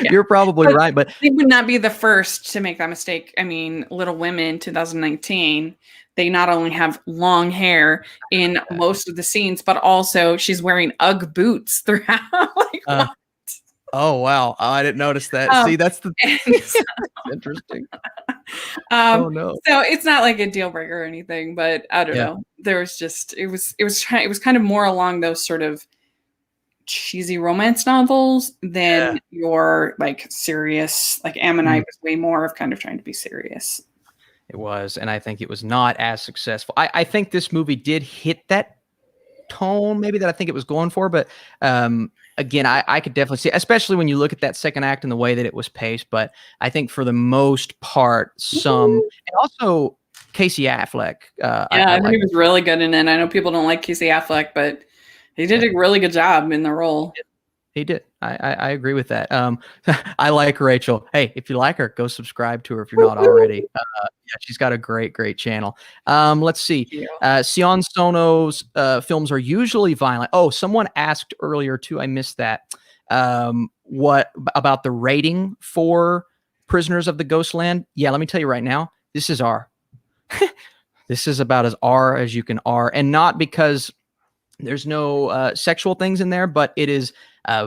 [SPEAKER 1] You're probably right, but
[SPEAKER 2] they would not be the first to make that mistake. I mean, Little Women 2019, they not only have long hair in most of the scenes, but also she's wearing Ugg boots throughout. Like,
[SPEAKER 1] oh, wow. I didn't notice that. See, that's interesting. Oh, no.
[SPEAKER 2] So it's not like a deal breaker or anything, but I don't know. There was just, it was kind of more along those sort of cheesy romance novels than your like serious, like Ammonite was way more of kind of trying to be serious.
[SPEAKER 1] It was, and I think it was not as successful. I think this movie did hit that tone maybe that I think it was going for, but again, I could definitely see, especially when you look at that second act and the way that it was paced, but I think for the most part, and also Casey Affleck.
[SPEAKER 2] I think he was really good in it. I know people don't like Casey Affleck, but he did a really good job in the role.
[SPEAKER 1] He did. I agree with that. I like Rachel. Hey, if you like her, go subscribe to her if you're not already. She's got a great channel. Let's see. Sion Sono's films are usually violent. Oh, someone asked earlier too. I missed that. What about the rating for Prisoners of the Ghostland? Yeah, let me tell you right now. This is R. This is about as R as you can R, and not because there's no sexual things in there, but it is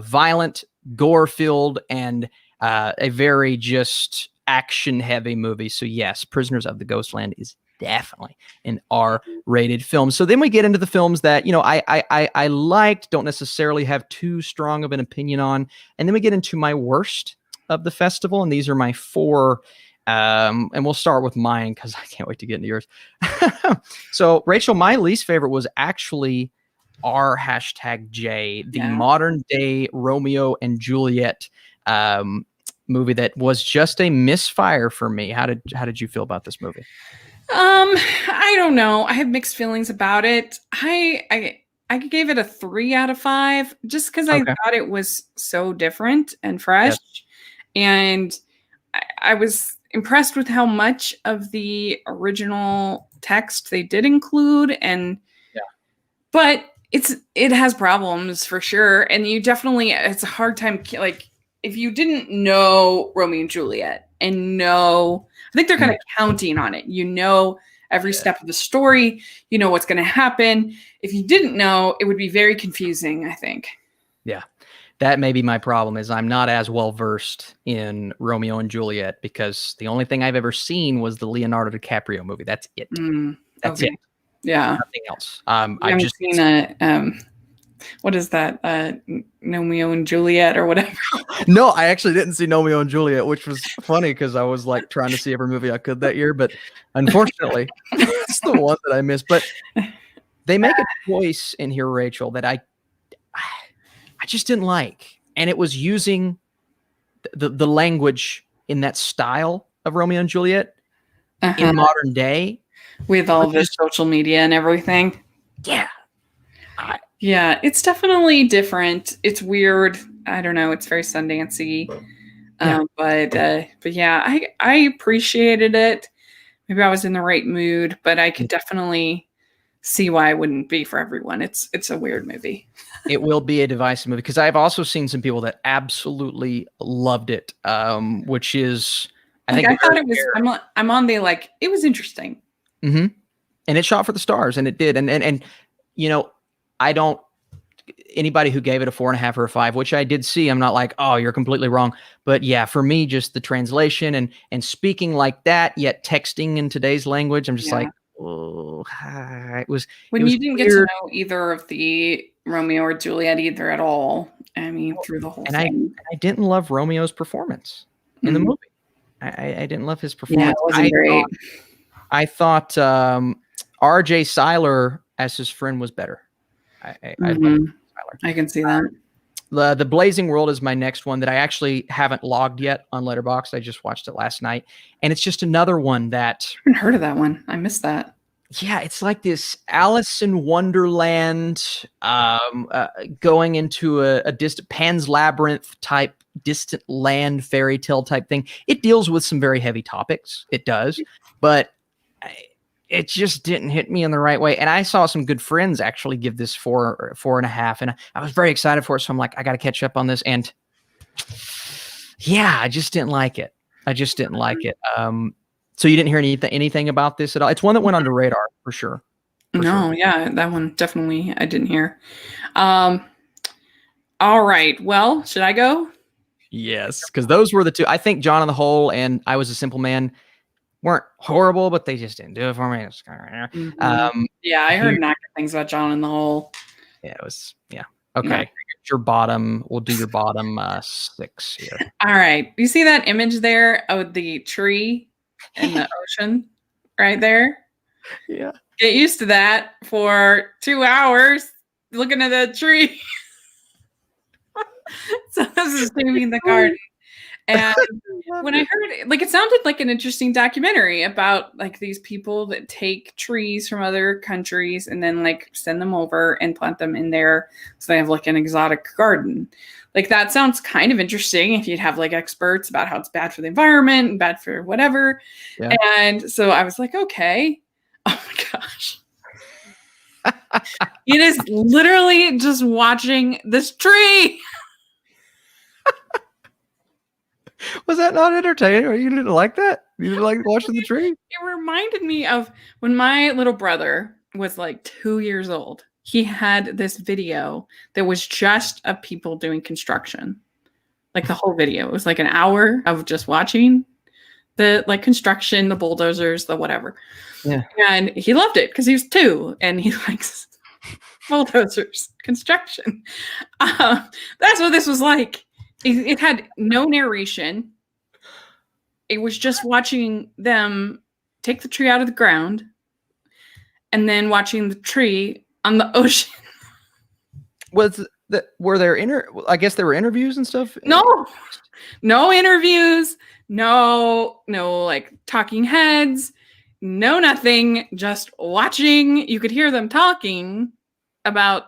[SPEAKER 1] violent, gore-filled, and a very just action heavy movie. So yes, Prisoners of the Ghostland is definitely an R-rated film. So then we get into the films that, you know, I liked, don't necessarily have too strong of an opinion on. And then we get into my worst of the festival. And these are my 4. And we'll start with mine because I can't wait to get into yours. So Rachel, my least favorite was actually R#J, the modern day Romeo and Juliet movie that was just a misfire for me. How did you feel about this movie?
[SPEAKER 2] I don't know. I have mixed feelings about it. I gave it a 3 out of 5 just because I thought it was so different and fresh. Yes. And I was impressed with how much of the original text they did include. But it has problems for sure. And you definitely, it's a hard time. Like if you didn't know Romeo and Juliet and I think they're kind of counting on it. You know, every step of the story, you know what's going to happen. If you didn't know, it would be very confusing, I think.
[SPEAKER 1] Yeah. That may be my problem is I'm not as well versed in Romeo and Juliet because the only thing I've ever seen was the Leonardo DiCaprio movie. That's it. That's it.
[SPEAKER 2] Yeah.
[SPEAKER 1] Nothing else.
[SPEAKER 2] I've just seen what is that? Romeo and Juliet or whatever.
[SPEAKER 1] No, I actually didn't see Romeo and Juliet, which was funny because I was like trying to see every movie I could that year. But unfortunately, it's the one that I missed. But they make a choice in here, Rachel, that I just didn't like. And it was using the language in that style of Romeo and Juliet in modern day.
[SPEAKER 2] With all this social media and everything.
[SPEAKER 1] Yeah.
[SPEAKER 2] Yeah, it's definitely different. It's weird. I don't know. It's very Sundance-y. But yeah, I appreciated it. Maybe I was in the right mood, but I could definitely see why it wouldn't be for everyone. It's a weird movie.
[SPEAKER 1] It will be a divisive movie because I've also seen some people that absolutely loved it, which is
[SPEAKER 2] I thought it was. I'm on the it was interesting.
[SPEAKER 1] Mm-hmm. And it shot for the stars, and it did. And you know, I don't. Anybody who gave it a 4.5 or a 5, which I did see, I'm not like, oh, you're completely wrong. But yeah, for me, just the translation and speaking like that, yet texting in today's language, I'm just like, oh, it was.
[SPEAKER 2] When you didn't get to know either of the Romeo or Juliet either at all. I mean, through the whole thing.
[SPEAKER 1] I didn't love Romeo's performance in the movie. I didn't love his performance.
[SPEAKER 2] Yeah, it wasn't great.
[SPEAKER 1] I thought R.J. Cyler as his friend was better.
[SPEAKER 2] I can see that.
[SPEAKER 1] The Blazing World is my next one that I actually haven't logged yet on Letterboxd. I just watched it last night, and it's just another one that
[SPEAKER 2] I haven't heard of that one. I missed that.
[SPEAKER 1] Yeah, it's like this Alice in Wonderland, going into a distant Pan's Labyrinth type distant land fairy tale type thing. It deals with some very heavy topics. It does, but it just didn't hit me in the right way. And I saw some good friends actually give this 4.5, and I was very excited for it. So I'm like, I got to catch up on this. And yeah, I just didn't like it. So you didn't hear anything about this at all? It's one that went under radar for sure.
[SPEAKER 2] No, yeah, that one definitely I didn't hear. All right. Well, should I go?
[SPEAKER 1] Yes, because those were the two. I think John on the Whole and I Was a Simple Man weren't horrible, but they just didn't do it for me.
[SPEAKER 2] Yeah, I heard not good things about John in the Hole.
[SPEAKER 1] Yeah, it was. Yeah. Okay. Your bottom. We'll do your bottom 6 here.
[SPEAKER 2] All right. You see that image there of the tree in the ocean right there?
[SPEAKER 1] Yeah.
[SPEAKER 2] Get used to that for 2 hours looking at the tree. So this is Taming the Garden. And when I heard it, it sounded like an interesting documentary about these people that take trees from other countries and then send them over and plant them in there so they have an exotic garden. That sounds kind of interesting if you'd have experts about how it's bad for the environment and bad for whatever. Yeah. And so I was like, okay. Oh my gosh. It is literally just watching this tree.
[SPEAKER 1] Was that not entertaining? Or you didn't like that? You didn't like watching the tree?
[SPEAKER 2] It reminded me of when my little brother was 2 years old. He had this video that was just of people doing construction. The whole video. It was an hour of just watching the like construction, the bulldozers, the whatever.
[SPEAKER 1] Yeah.
[SPEAKER 2] And he loved it because he was 2 and he likes bulldozers, construction. That's what this was like. It had no narration. It was just watching them take the tree out of the ground and then watching the tree on the ocean.
[SPEAKER 1] Were there I guess there were interviews and stuff?
[SPEAKER 2] No interviews, no like talking heads, no nothing, just watching. You could hear them talking about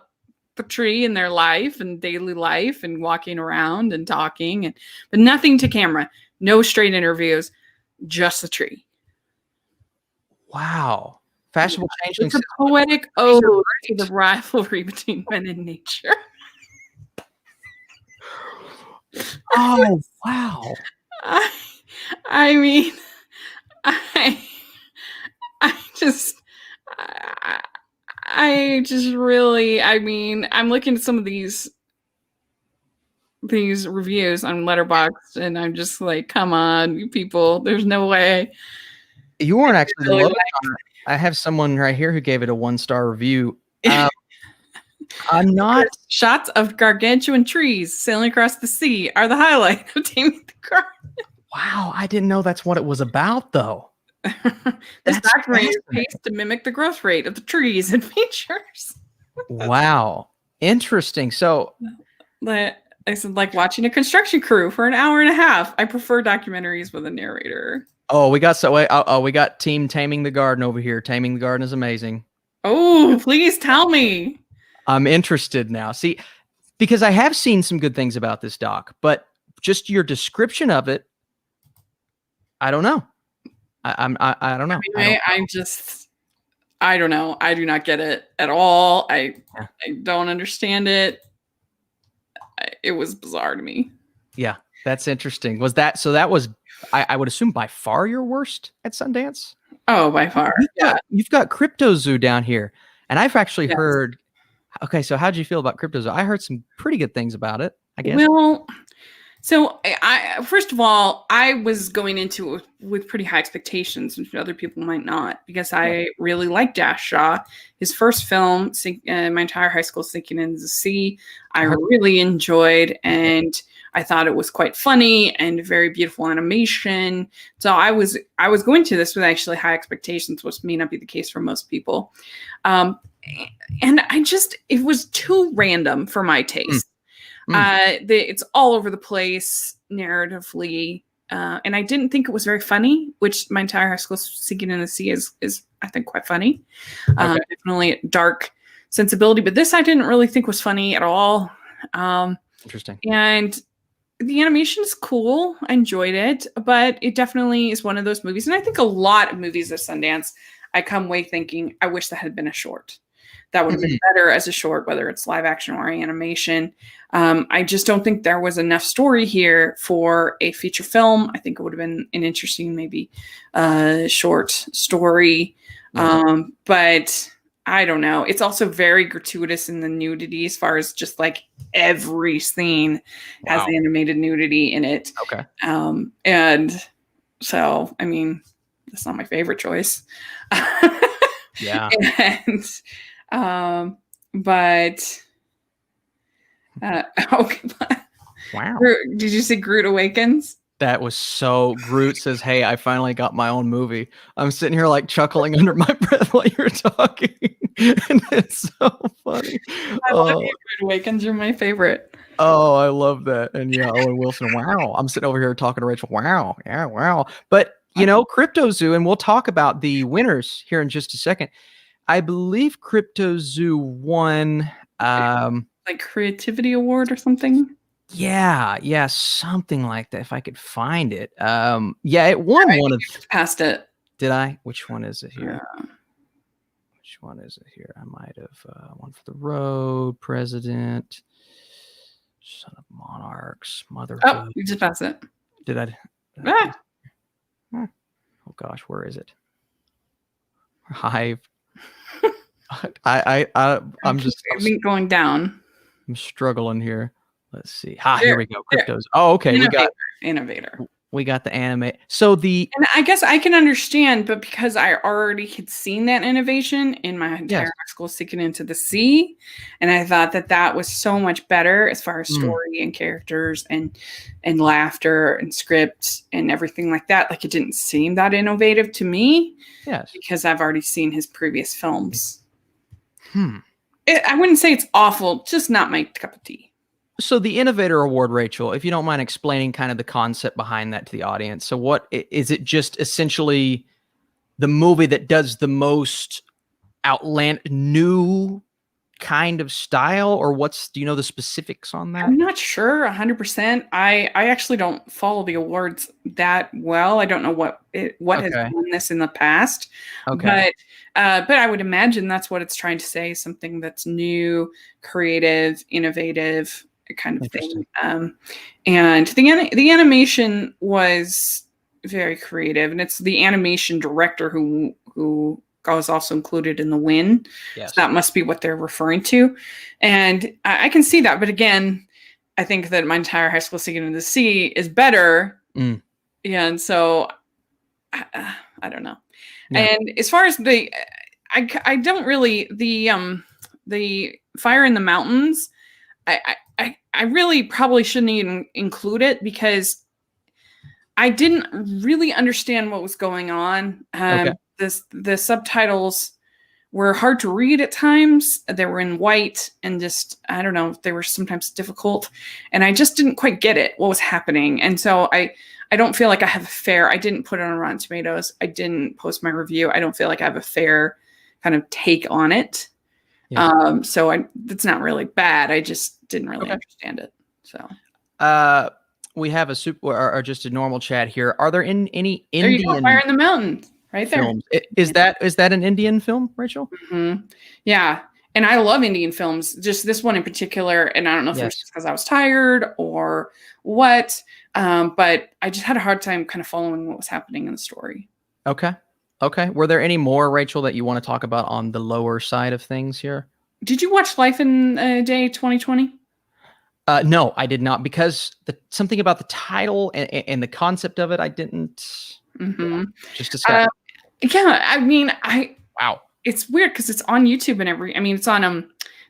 [SPEAKER 2] the tree and their life and daily life and walking around and talking, but nothing to camera. No straight interviews, just the tree.
[SPEAKER 1] Wow. Fashionable changeling.
[SPEAKER 2] It's a poetic ode to the rivalry between men and nature.
[SPEAKER 1] Oh, wow.
[SPEAKER 2] I mean, I'm looking at some of these reviews on Letterboxd, and I'm just like, come on, you people, there's no way.
[SPEAKER 1] You weren't actually the lowest on it. I have someone right here who gave it a 1-star review. I'm not.
[SPEAKER 2] Shots of gargantuan trees sailing across the sea are the highlight of Taming the Garden.
[SPEAKER 1] Wow, I didn't know that's what it was about, though.
[SPEAKER 2] This documentary is paced to mimic the growth rate of the trees and features.
[SPEAKER 1] Wow, interesting. So,
[SPEAKER 2] I said, like watching a construction crew for an hour and a half. I prefer documentaries with a narrator.
[SPEAKER 1] Oh, we got Team Taming the Garden over here. Taming the Garden is amazing.
[SPEAKER 2] Oh, please tell me.
[SPEAKER 1] I'm interested now. See, because I have seen some good things about this doc, but just your description of it, I don't know. I don't know.
[SPEAKER 2] I don't know. I do not get it at all. I don't understand it. It was bizarre to me.
[SPEAKER 1] Yeah, that's interesting. That was, I would assume, by far your worst at Sundance?
[SPEAKER 2] Oh, by far.
[SPEAKER 1] You've got CryptoZoo down here. And I've actually heard, okay, so how'd you feel about CryptoZoo? I heard some pretty good things about it, I guess.
[SPEAKER 2] Well, so I first of all, I was going into it with pretty high expectations, which other people might not, because I really liked Dash Shaw. His first film, my entire high school, Sinking into the Sea, I really enjoyed, and I thought it was quite funny and very beautiful animation. So I was going to this with actually high expectations, which may not be the case for most people. And it was too random for my taste. It's all over the place narratively, and I didn't think it was very funny, which my entire high school, Sinking in the Sea, is I think quite funny. Definitely dark sensibility, but this I didn't really think was funny at all.
[SPEAKER 1] Interesting.
[SPEAKER 2] And the animation is cool. I enjoyed it, but it definitely is one of those movies. And I think a lot of movies at Sundance, I come away thinking, I wish that had been a short. That would have been better as a short, whether it's live action or animation. I just don't think there was enough story here for a feature film. I think it would have been an interesting, maybe short story. But I don't know. It's also very gratuitous in the nudity, as far as just like every scene has animated nudity in it.
[SPEAKER 1] Okay.
[SPEAKER 2] And so, I mean, that's not my favorite choice.
[SPEAKER 1] Yeah.
[SPEAKER 2] But okay.
[SPEAKER 1] Wow.
[SPEAKER 2] Did you see Groot Awakens?
[SPEAKER 1] That was so. Groot says, "Hey, I finally got my own movie." I'm sitting here like chuckling under my breath while you're talking, and it's so funny.
[SPEAKER 2] I love you, Groot Awakens. You're my favorite.
[SPEAKER 1] Oh, I love that. And yeah, Owen Wilson. Wow. I'm sitting over here talking to Rachel. Wow. Yeah. Wow. But CryptoZoo, and we'll talk about the winners here in just a second. I believe CryptoZoo won
[SPEAKER 2] like Creativity Award or something.
[SPEAKER 1] Yeah, something like that. If I could find it. It won one of.
[SPEAKER 2] Passed it.
[SPEAKER 1] Did I? Which one is it here? Which one is it here? I might have One for the Road, President, Son of Monarchs, Motherhood.
[SPEAKER 2] Oh, you just passed it.
[SPEAKER 1] Did I? Oh gosh, where is it? Hive. I'm just
[SPEAKER 2] going down.
[SPEAKER 1] I'm struggling here. Let's see. Here we go. Cryptos. Oh, okay.
[SPEAKER 2] Innovator.
[SPEAKER 1] We got
[SPEAKER 2] Innovator.
[SPEAKER 1] We got the anime. So
[SPEAKER 2] And I guess I can understand, but because I already had seen that innovation in my entire high school, Sinking into the Sea, and I thought that that was so much better as far as story and characters and laughter and script and everything like that. Like, it didn't seem that innovative to me.
[SPEAKER 1] Yes.
[SPEAKER 2] Because I've already seen his previous films.
[SPEAKER 1] I
[SPEAKER 2] wouldn't say it's awful, just not my cup of tea.
[SPEAKER 1] So the Innovator Award, Rachel, if you don't mind explaining kind of the concept behind that to the audience. So what is it, just essentially the movie that does the most new kind of style, or do you know the specifics on that?
[SPEAKER 2] I'm not sure 100%. I actually don't follow the awards that well. I don't know what has won this in the past.
[SPEAKER 1] Okay.
[SPEAKER 2] But I would imagine that's what it's trying to say, something that's new, creative, innovative kind of thing. And the animation was very creative, and it's the animation director who was also included in the win.
[SPEAKER 1] Yes.
[SPEAKER 2] So that must be what they're referring to. And I can see that. But again, I think that my entire high school Sinking into the Sea is better. And so I don't know. Yeah. And as far as I don't really, the Fire in the Mountains, I really probably shouldn't even include it because I didn't really understand what was going on. The subtitles were hard to read at times. They were in white and just, I don't know, they were sometimes difficult. And I just didn't quite get it, what was happening. And so I don't feel like I have I didn't put it on Rotten Tomatoes. I didn't post my review. I don't feel like I have a fair kind of take on it. Yeah. So it's not really bad. I just didn't really understand it. So
[SPEAKER 1] we have a super or just a normal chat here. Are there any Indian?
[SPEAKER 2] There you go, Fire in the Mountains, right there.
[SPEAKER 1] Films? Is that an Indian film, Rachel?
[SPEAKER 2] Yeah, and I love Indian films. Just this one in particular, and I don't know if it was just because I was tired or what, but I just had a hard time kind of following what was happening in the story.
[SPEAKER 1] Okay. Were there any more, Rachel, that you want to talk about on the lower side of things here?
[SPEAKER 2] Did you watch Life in a Day 2020?
[SPEAKER 1] No, I did not, because something about the title and the concept of it, I didn't. Just discuss.
[SPEAKER 2] Yeah, I mean,
[SPEAKER 1] wow,
[SPEAKER 2] it's weird because it's on YouTube and it's on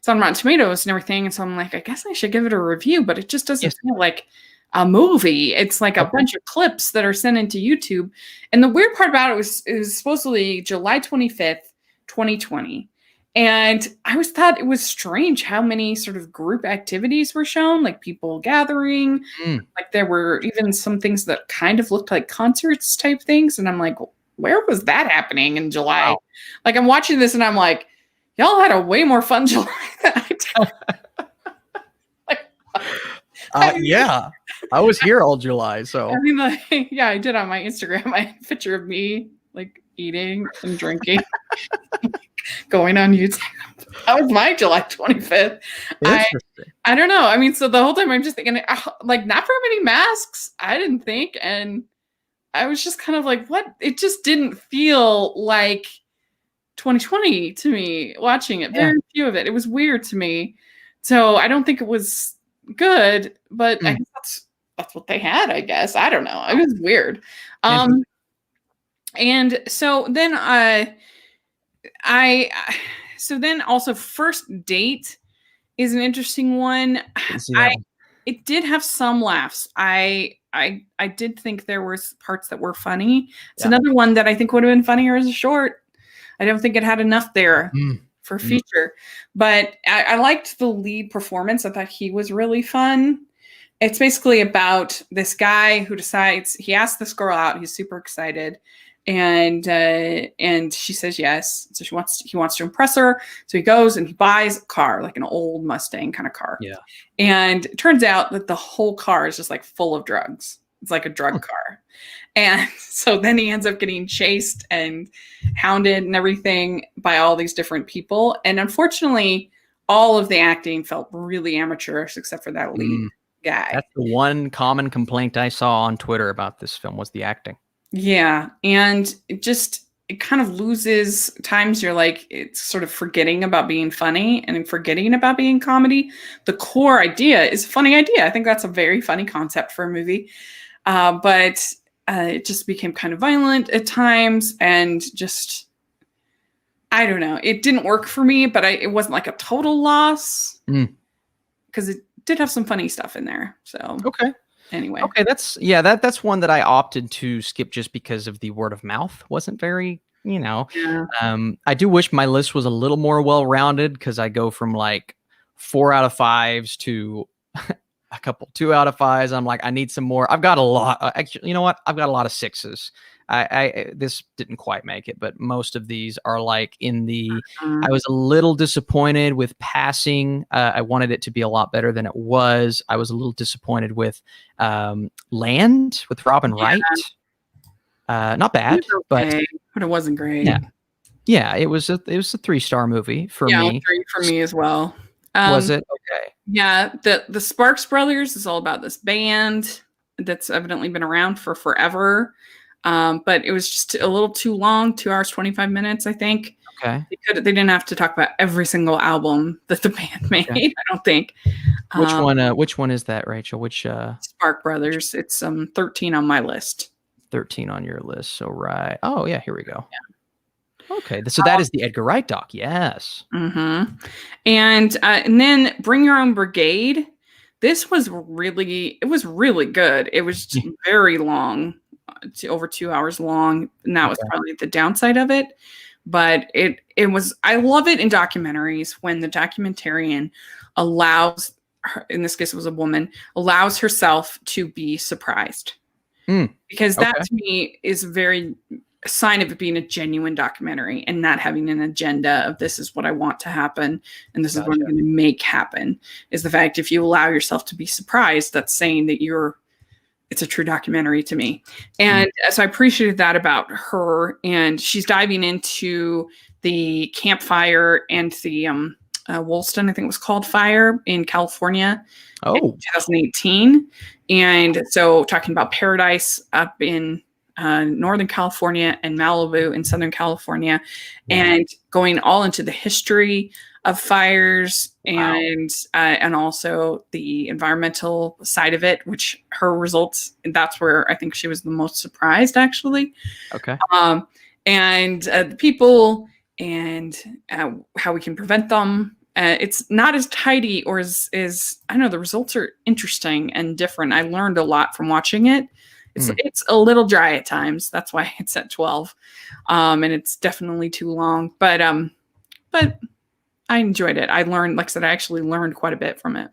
[SPEAKER 2] Rotten Tomatoes and everything, and so I'm like, I guess I should give it a review, but it just doesn't feel like a movie. It's like a bunch of clips that are sent into YouTube, and the weird part about it was supposedly July 25th, 2020. And I always thought it was strange how many sort of group activities were shown, like people gathering. Like there were even some things that kind of looked like concerts type things. And I'm like, where was that happening in July? Wow. Like I'm watching this and I'm like, y'all had a way more fun July than I did.
[SPEAKER 1] Yeah, I was here all July. So
[SPEAKER 2] I mean, I did on my Instagram. I had a picture of me like eating and drinking. Going on YouTube. That was my July 25th. I don't know. I mean, so the whole time I'm just thinking, like, not very many masks, I didn't think. And I was just kind of like, what? It just didn't feel like 2020 to me watching it. Very few of it. It was weird to me. So I don't think it was good, but I guess that's what they had, I guess. I don't know. It was weird. And so then so then also First Date is an interesting one. It did have some laughs. I did think there were parts that were funny. It's another one that I think would have been funnier as a short. I don't think it had enough there for feature, but I liked the lead performance. I thought he was really fun. It's basically about this guy who decides, he asks this girl out. He's super excited. And she says yes. So he wants to impress her. So he goes and he buys a car, like an old Mustang kind of car. Yeah. And it turns out that the whole car is just like full of drugs. It's like a drug car. And so then he ends up getting chased and hounded and everything by all these different people. And unfortunately, all of the acting felt really amateurish except for that lead guy.
[SPEAKER 1] That's the one common complaint I saw on Twitter about this film was the acting.
[SPEAKER 2] Yeah. And it kind of loses times. You're like, it's sort of forgetting about being funny and forgetting about being comedy. The core idea is a funny idea. I think that's a very funny concept for a movie. But it just became kind of violent at times, and just, I don't know. It didn't work for me, but it wasn't like a total loss because it did have some funny stuff in there. So
[SPEAKER 1] Okay.
[SPEAKER 2] anyway,
[SPEAKER 1] Okay, that's one that I opted to skip just because of the word of mouth wasn't very,
[SPEAKER 2] yeah,
[SPEAKER 1] I do wish my list was a little more well-rounded because I go from like 4 out of 5s to a couple 2 out of 5s. I'm like, I need some more. I've got a lot. Actually, you know what? I've got a lot of 6s. This didn't quite make it, but most of these are like in the. I was a little disappointed with Passing. I wanted it to be a lot better than it was. I was a little disappointed with Land with Robin Wright. Not bad,
[SPEAKER 2] it was okay, but it wasn't great.
[SPEAKER 1] Yeah, it was a 3-star movie for me.
[SPEAKER 2] 3 for me as well.
[SPEAKER 1] Was it? Okay.
[SPEAKER 2] Yeah, the Sparks Brothers is all about this band that's evidently been around for forever. But it was just a little too long, 2 hours, 25 minutes, I think.
[SPEAKER 1] Okay.
[SPEAKER 2] They didn't have to talk about every single album that the band made, okay. I don't think.
[SPEAKER 1] Which one is that, Rachel? Which
[SPEAKER 2] Spark Brothers. It's 13 on my list.
[SPEAKER 1] 13 on your list. So right. Oh yeah, here we go. Yeah. Okay. So that is the Edgar Wright doc. Yes.
[SPEAKER 2] Mm-hmm. And then Bring Your Own Brigade. This was really good. It was just very long. Over 2 hours long, and that was probably the downside of it. But it was. I love it in documentaries when the documentarian allows her, in this case it was a woman, allows herself to be surprised, because that to me is a sign of it being a genuine documentary and not having an agenda of this is what I want to happen and this is what I'm going to make happen. Is the fact if you allow yourself to be surprised, that's saying that it's a true documentary to me. And so I appreciated that about her. And she's diving into the campfire and the Woolston, I think it was called, fire in California in 2018. And so talking about Paradise up in Northern California and Malibu in Southern California, and going all into the history of fires and also the environmental side of it, which her results, that's where I think she was the most surprised, actually.
[SPEAKER 1] Okay.
[SPEAKER 2] And the people and how we can prevent them. It's not as tidy or as I don't know, the results are interesting and different. I learned a lot from watching it. It's a little dry at times. That's why it's at 12. And it's definitely too long, but I enjoyed it. I learned, like I said, I actually learned quite a bit from it.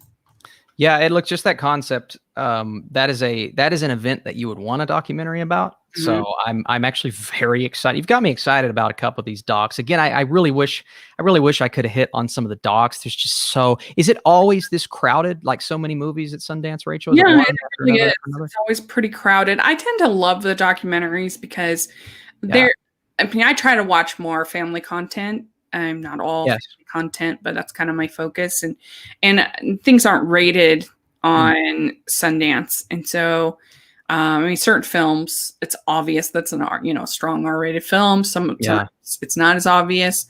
[SPEAKER 1] Yeah, it looks just that concept. That is an event that you would want a documentary about. Mm-hmm. So I'm actually very excited. You've got me excited about a couple of these docs. Again, I really wish I could have hit on some of the docs. There's just is it always this crowded, like so many movies at Sundance, Rachel?
[SPEAKER 2] Yeah, it really is. It's always pretty crowded. I tend to love the documentaries because I try to watch more family content. I'm not all content, but that's kind of my focus. And things aren't rated on Sundance. And so, certain films, it's obvious that's a strong R-rated film. Sometimes it's not as obvious.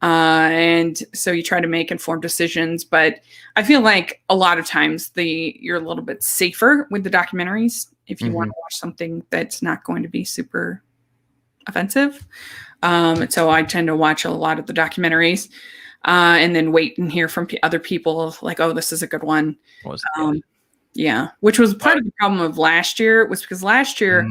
[SPEAKER 2] And so you try to make informed decisions, but I feel like a lot of times you're a little bit safer with the documentaries if you want to watch something that's not going to be super offensive. And so I tend to watch a lot of the documentaries and then wait and hear from other people like, oh, this is a good one. Which was part of the problem of last year, was because last year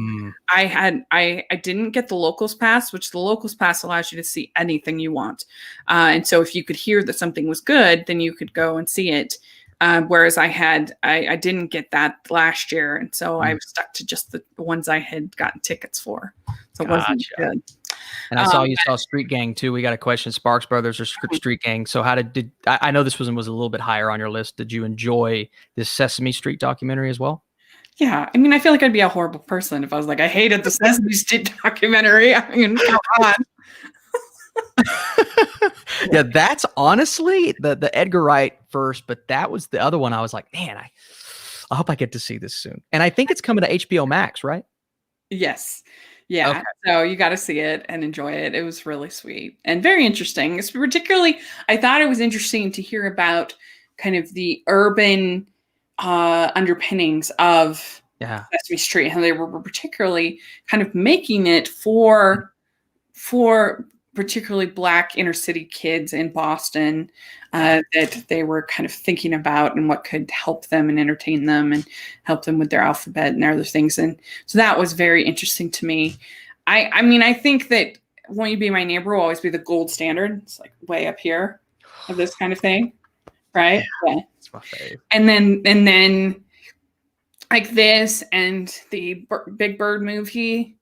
[SPEAKER 2] I didn't get the locals pass, which the locals pass allows you to see anything you want. And so if you could hear that something was good, then you could go and see it. Whereas I didn't get that last year. And so I was stuck to just the ones I had gotten tickets for. So it wasn't good.
[SPEAKER 1] And I saw you saw Street Gang too. We got a question: Sparks Brothers or Street Gang? So how did I know this was a little bit higher on your list? Did you enjoy this Sesame Street documentary as well?
[SPEAKER 2] Yeah, I mean, I feel like I'd be a horrible person if I was like, I hated the Sesame Street documentary. I mean, come on.
[SPEAKER 1] Yeah, that's honestly the Edgar Wright first, but that was the other one. I was like, man, I hope I get to see this soon. And I think it's coming to HBO Max, right?
[SPEAKER 2] Yes. Yeah. Okay. So you got to see it and enjoy it. It was really sweet and very interesting. It's particularly, I thought it was interesting to hear about kind of the urban underpinnings of
[SPEAKER 1] Yeah.
[SPEAKER 2] Sesame Street, and they were particularly kind of making it for particularly Black inner city kids in Boston, that they were kind of thinking about and what could help them and entertain them and help them with their alphabet and other things. And so that was very interesting to me. I mean, I think that Won't You Be My Neighbor will always be the gold standard. It's like way up here of this kind of thing, right? Yeah.
[SPEAKER 1] It's my fave.
[SPEAKER 2] And then like this and the Big Bird movie,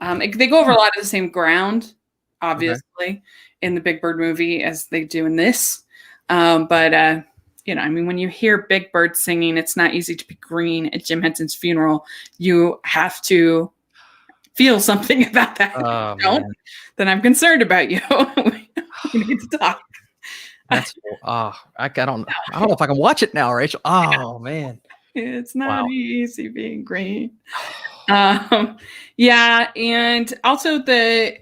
[SPEAKER 2] they go over a lot of the same ground, obviously, in the Big Bird movie as they do in this. But you know, I mean, when you hear Big Bird singing, it's not easy to be green at Jim Henson's funeral. You have to feel something about that.
[SPEAKER 1] Oh,
[SPEAKER 2] If you don't,
[SPEAKER 1] man.
[SPEAKER 2] then I'm concerned about you. We need to talk.
[SPEAKER 1] That's I don't know if I can watch it now, Rachel. Oh man.
[SPEAKER 2] It's not
[SPEAKER 1] Wow.
[SPEAKER 2] easy being green. Yeah, and also the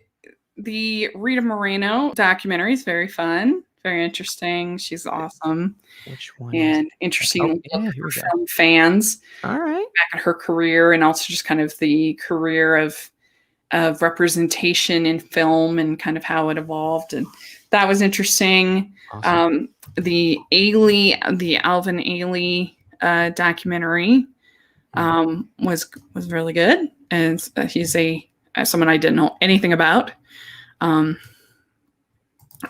[SPEAKER 2] Rita Moreno documentary is very fun, very interesting. She's awesome
[SPEAKER 1] Which one?
[SPEAKER 2] and interesting
[SPEAKER 1] Oh, yeah, here we go.
[SPEAKER 2] from fans
[SPEAKER 1] All right.
[SPEAKER 2] back at her career, and also just kind of the career of representation in film and kind of how it evolved, and that was interesting.
[SPEAKER 1] Awesome.
[SPEAKER 2] The Alvin Ailey documentary was really good, and he's someone I didn't know anything about.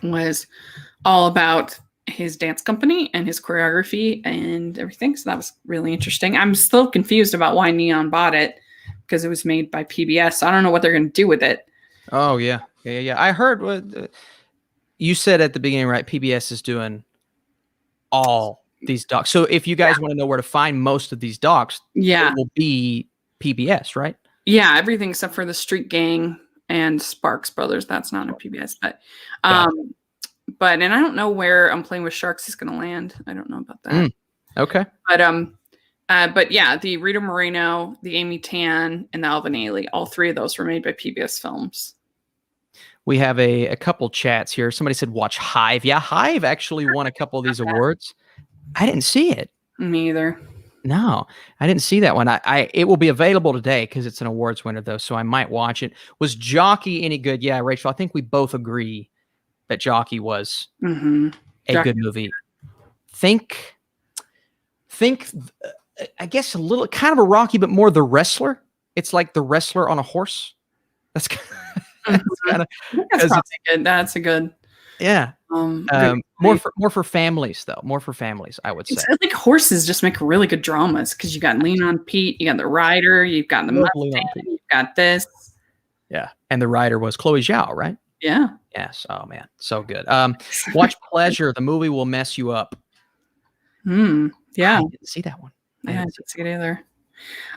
[SPEAKER 2] Was all about his dance company and his choreography and everything. So that was really interesting. I'm still confused about why Neon bought it, because it was made by PBS. So I don't know what they're going to do with it.
[SPEAKER 1] Oh yeah. I heard what you said at the beginning, right? PBS is doing all these docs. So if you guys want to know where to find most of these docs,
[SPEAKER 2] Yeah.
[SPEAKER 1] it will be PBS, right?
[SPEAKER 2] Yeah, everything except for the Street Gang and Sparks Brothers. That's not on PBS, but
[SPEAKER 1] Gotcha.
[SPEAKER 2] and I don't know where I'm Playing with Sharks is going to land. I don't know about that.
[SPEAKER 1] Okay.
[SPEAKER 2] But yeah, the Rita Moreno, the Amy Tan, and the Alvin Ailey, all three of those were made by PBS Films.
[SPEAKER 1] We have a couple chats here. Somebody said watch Hive. Yeah, Hive actually won a couple of these awards. I didn't see it.
[SPEAKER 2] Me either.
[SPEAKER 1] No, I didn't see that one. It will be available today because it's an awards winner though, so I might watch it. Was Jockey any good? Yeah, Rachel, I think we both agree that Jockey was a good movie. Think, I guess a little kind of a Rocky, but more The Wrestler. It's like The Wrestler on a horse. That's kind of
[SPEAKER 2] That's a good.
[SPEAKER 1] Yeah. More for families though. More for families, I would say.
[SPEAKER 2] I think horses just make really good dramas because you got Lean on Pete, you got the rider, you've got the Mustang, you've got this.
[SPEAKER 1] Yeah, and the rider was Chloe Zhao, right?
[SPEAKER 2] Yeah.
[SPEAKER 1] Yes. Oh man, so good. Watch Pleasure. The movie will mess you up.
[SPEAKER 2] Yeah.
[SPEAKER 1] I didn't see that one.
[SPEAKER 2] I didn't see it either.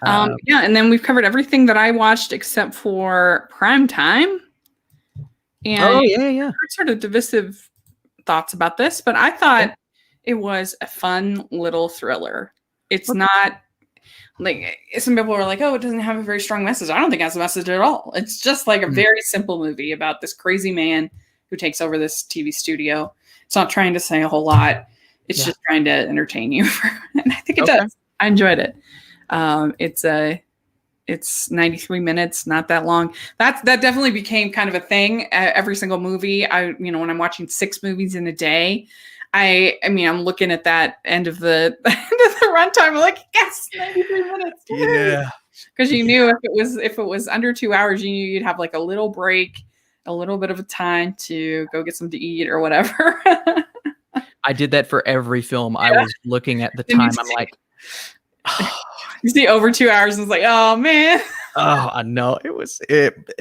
[SPEAKER 2] Yeah, and then we've covered everything that I watched except for Prime Time. And
[SPEAKER 1] yeah.
[SPEAKER 2] I've heard sort of divisive thoughts about this, but I thought it was a fun little thriller. It's not like some people are like, oh, it doesn't have a very strong message. I don't think it has a message at all. It's just like a very simple movie about this crazy man who takes over this TV studio. It's not trying to say a whole lot. It's just trying to entertain you. And I think it does. I enjoyed it. It's 93 minutes, not that long. That definitely became kind of a thing. Every single movie, when I'm watching 6 movies in a day, I mean, I'm looking at that end of the runtime. I'm like, yes, 93 minutes.
[SPEAKER 1] Yeah.
[SPEAKER 2] Because you knew if it was under 2 hours, you knew you'd have like a little break, a little bit of a time to go get something to eat or whatever.
[SPEAKER 1] I did that for every film. I was looking at the time. I'm like,
[SPEAKER 2] you see over 2 hours and it's like, oh man.
[SPEAKER 1] Oh, I know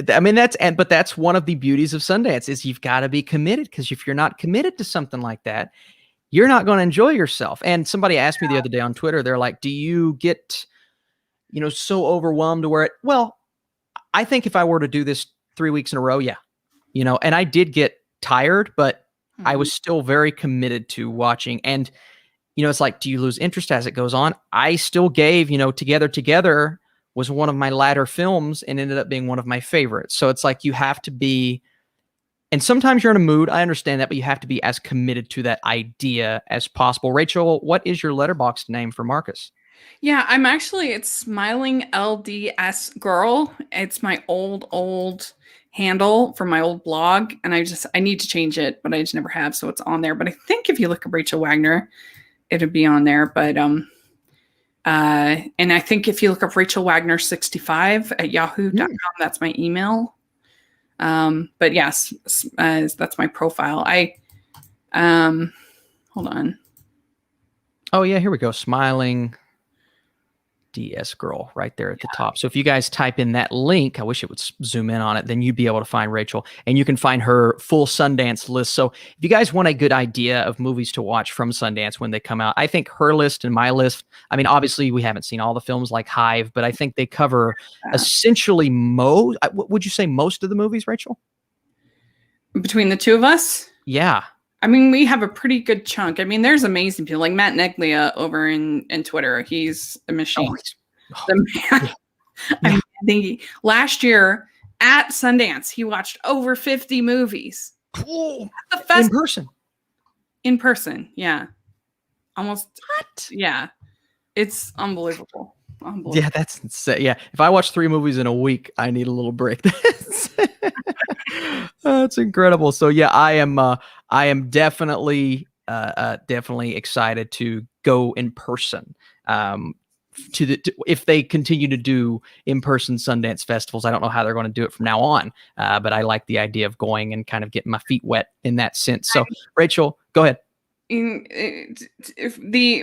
[SPEAKER 1] I mean, but that's one of the beauties of Sundance is you've got to be committed, because if you're not committed to something like that, you're not going to enjoy yourself. And somebody asked me the other day on Twitter, they're like, do you get, so overwhelmed to where I think if I were to do this 3 weeks in a row, and I did get tired, but I was still very committed to watching. And, it's like, do you lose interest as it goes on? I still gave, Together was one of my latter films and ended up being one of my favorites. So it's like, you have to be, and sometimes you're in a mood. I understand that, but you have to be as committed to that idea as possible. Rachel, what is your Letterboxd name for Marcus?
[SPEAKER 2] Yeah, it's Smiling LDS Girl. It's my old handle from my old blog. And I need to change it, but I just never have. So it's on there. But I think if you look up Rachel Wagner, it'll be on there. But, and I think if you look up Rachel Wagner 65 at yahoo.com, that's my email. But yes, that's my profile. Hold on.
[SPEAKER 1] Oh yeah, here we go. Smiling DS Girl right there at the top. So if you guys type in that link, I wish it would zoom in on it, then you'd be able to find Rachel, and you can find her full Sundance list. So if you guys want a good idea of movies to watch from Sundance when they come out, I think her list and my list, I mean, obviously we haven't seen all the films like Hive, but I think they cover essentially would you say most of the movies, Rachel?
[SPEAKER 2] Between the two of us?
[SPEAKER 1] Yeah.
[SPEAKER 2] I mean, we have a pretty good chunk. I mean, there's amazing people like Matt Neglia over in Twitter. He's a machine. The man.
[SPEAKER 1] Yeah.
[SPEAKER 2] I mean, I think last year at Sundance, he watched over 50 movies.
[SPEAKER 1] Cool. In person.
[SPEAKER 2] In person, yeah. Almost.
[SPEAKER 1] What?
[SPEAKER 2] Yeah. It's unbelievable.
[SPEAKER 1] Yeah, that's insane. Yeah, if I watch 3 movies in a week, I need a little break. That's incredible. So yeah, I am definitely excited to go in person. If they continue to do in-person Sundance festivals, I don't know how they're going to do it from now on. But I like the idea of going and kind of getting my feet wet in that sense. So Rachel, go ahead.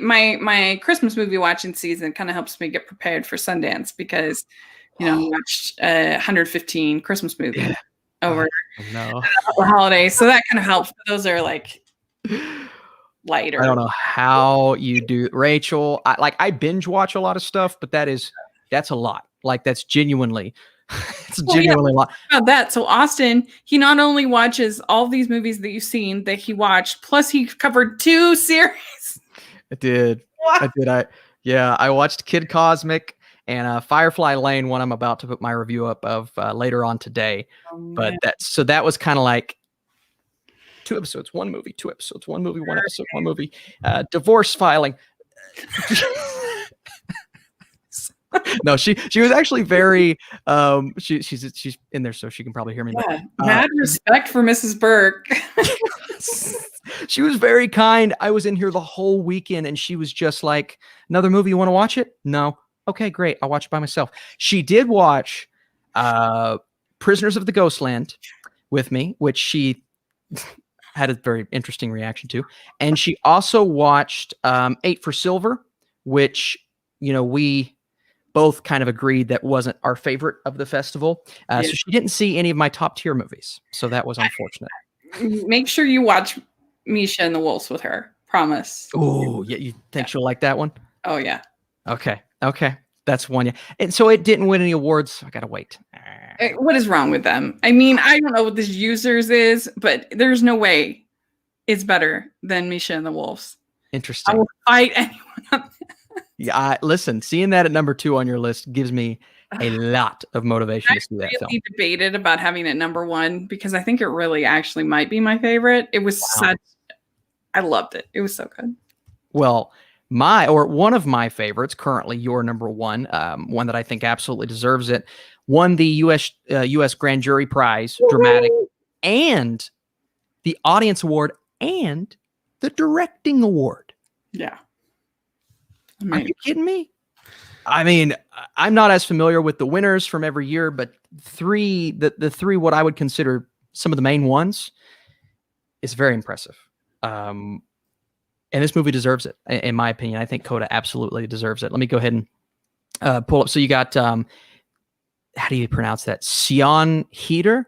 [SPEAKER 2] My Christmas movie watching season kind of helps me get prepared for Sundance because I watched 115 Christmas movies over the holidays, so that kind of helps. Those are like lighter.
[SPEAKER 1] I don't know how you do, Rachel. I binge watch a lot of stuff, but that's a lot. Like that's genuinely. It's genuinely a lot.
[SPEAKER 2] About that. So Austin, he not only watches all these movies that you've seen that he watched, plus he covered 2 series.
[SPEAKER 1] I did. What? I watched Kid Cosmic and Firefly Lane, one I'm about to put my review up of later on today. But that was kind of like 2 episodes, 1 movie, 2 episodes, 1 movie, 1 episode, 1 movie. Divorce filing. No, she was actually very she's in there, so she can probably hear me.
[SPEAKER 2] Yeah, mad respect for Mrs. Burke.
[SPEAKER 1] She was very kind. I was in here the whole weekend and she was just like, another movie, you want to watch it? No. Okay, great. I'll watch it by myself. She did watch Prisoners of the Ghostland with me, which she had a very interesting reaction to. And she also watched 8 for Silver, which, we both kind of agreed that wasn't our favorite of the festival. So she didn't see any of my top tier movies. So that was unfortunate.
[SPEAKER 2] Make sure you watch Misha and the Wolves with her. Promise.
[SPEAKER 1] Oh, yeah. You think she'll like that one?
[SPEAKER 2] Oh, yeah.
[SPEAKER 1] Okay. That's one. Yeah. And so it didn't win any awards. So I got to wait.
[SPEAKER 2] What is wrong with them? I mean, I don't know what this users is, but there's no way it's better than Misha and the Wolves.
[SPEAKER 1] Interesting.
[SPEAKER 2] I will fight anyone on that.
[SPEAKER 1] Yeah, listen, seeing that at number 2 on your list gives me a lot of motivation to see that film.
[SPEAKER 2] I debated about having it number 1 because I think it really actually might be my favorite. It was I loved it. It was so good.
[SPEAKER 1] Well, one of my favorites, currently your number 1, one that I think absolutely deserves it, won the U.S. Grand Jury Prize, Dramatic, and the Audience Award, and the Directing Award.
[SPEAKER 2] Yeah.
[SPEAKER 1] Are you kidding me? I mean, I'm not as familiar with the winners from every year, but the 3 what I would consider some of the main ones is very impressive. And this movie deserves it, in my opinion. I think Coda absolutely deserves it. Let me go ahead and pull up. So you got, how do you pronounce that? Sion Heder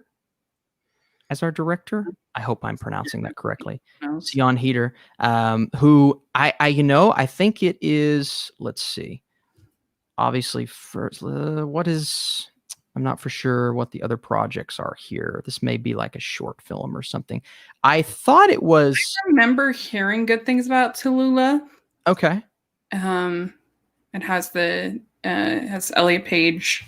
[SPEAKER 1] as our director. I hope I'm pronouncing that correctly. Sion Heder, who I think it is, let's see. Obviously, first, I'm not for sure what the other projects are here. This may be like a short film or something. I thought it was.
[SPEAKER 2] I remember hearing good things about Tallulah.
[SPEAKER 1] Okay.
[SPEAKER 2] It has has Elliot Page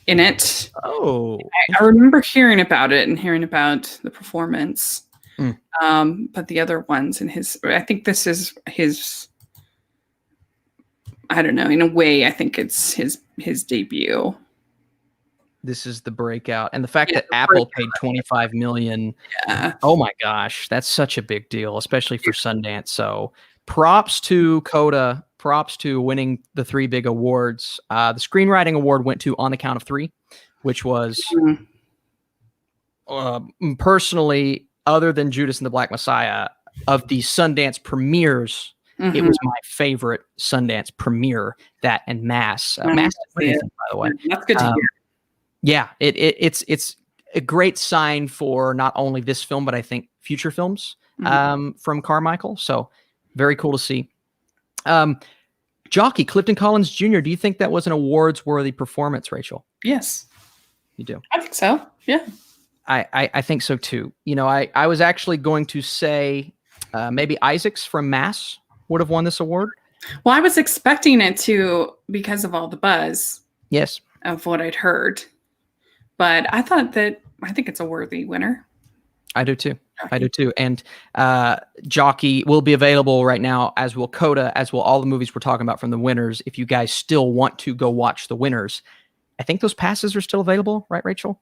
[SPEAKER 2] in it.
[SPEAKER 1] Oh,
[SPEAKER 2] I remember hearing about it and hearing about the performance. But the other ones I think this is his I don't know. In a way, I think it's his debut.
[SPEAKER 1] This is the breakout, and the fact
[SPEAKER 2] Yeah,
[SPEAKER 1] that
[SPEAKER 2] the
[SPEAKER 1] Apple
[SPEAKER 2] breakout.
[SPEAKER 1] paid 25 million.
[SPEAKER 2] Yeah.
[SPEAKER 1] Oh my gosh, that's such a big deal, especially for Sundance. So props to Coda, props to winning the 3 big awards. The Screenwriting Award went to On the Count of Three, which was personally, other than Judas and the Black Messiah, of the Sundance premieres, it was my favorite Sundance premiere. That and Mass. Mass, by the way.
[SPEAKER 2] That's good to hear.
[SPEAKER 1] Yeah, it's a great sign for not only this film, but I think future films from Carmichael. So very cool to see. Jockey Clifton Collins Jr., do you think that was an awards-worthy performance, Rachel?
[SPEAKER 2] Yes.
[SPEAKER 1] You do?
[SPEAKER 2] I think so. Yeah.
[SPEAKER 1] I think so too. You know, I was actually going to say maybe Isaacs from Mass would have won this award.
[SPEAKER 2] Well, I was expecting it to because of all the buzz.
[SPEAKER 1] Yes.
[SPEAKER 2] Of what I'd heard. But I think it's a worthy winner.
[SPEAKER 1] I do too. I do too. And Jockey will be available right now, as will Coda, as will all the movies we're talking about from the winners. If you guys still want to go watch the winners, I think those passes are still available, right, Rachel?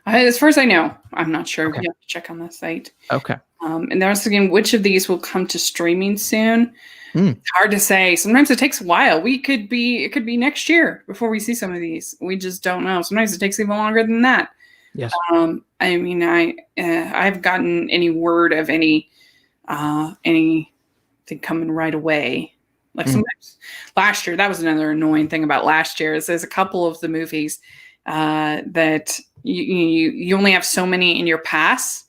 [SPEAKER 2] As far as I know, I'm not sure.
[SPEAKER 1] Okay.
[SPEAKER 2] You have to check on the site.
[SPEAKER 1] Okay.
[SPEAKER 2] And then I was thinking, which of these will come to streaming soon? It's hard to say. Sometimes it takes a while. It could be next year before we see some of these. We just don't know. Sometimes it takes even longer than that.
[SPEAKER 1] Yes.
[SPEAKER 2] I mean, I've gotten any word of anything coming right away. Like sometimes last year, that was another annoying thing about last year is there's a couple of the movies that you only have so many in your pass.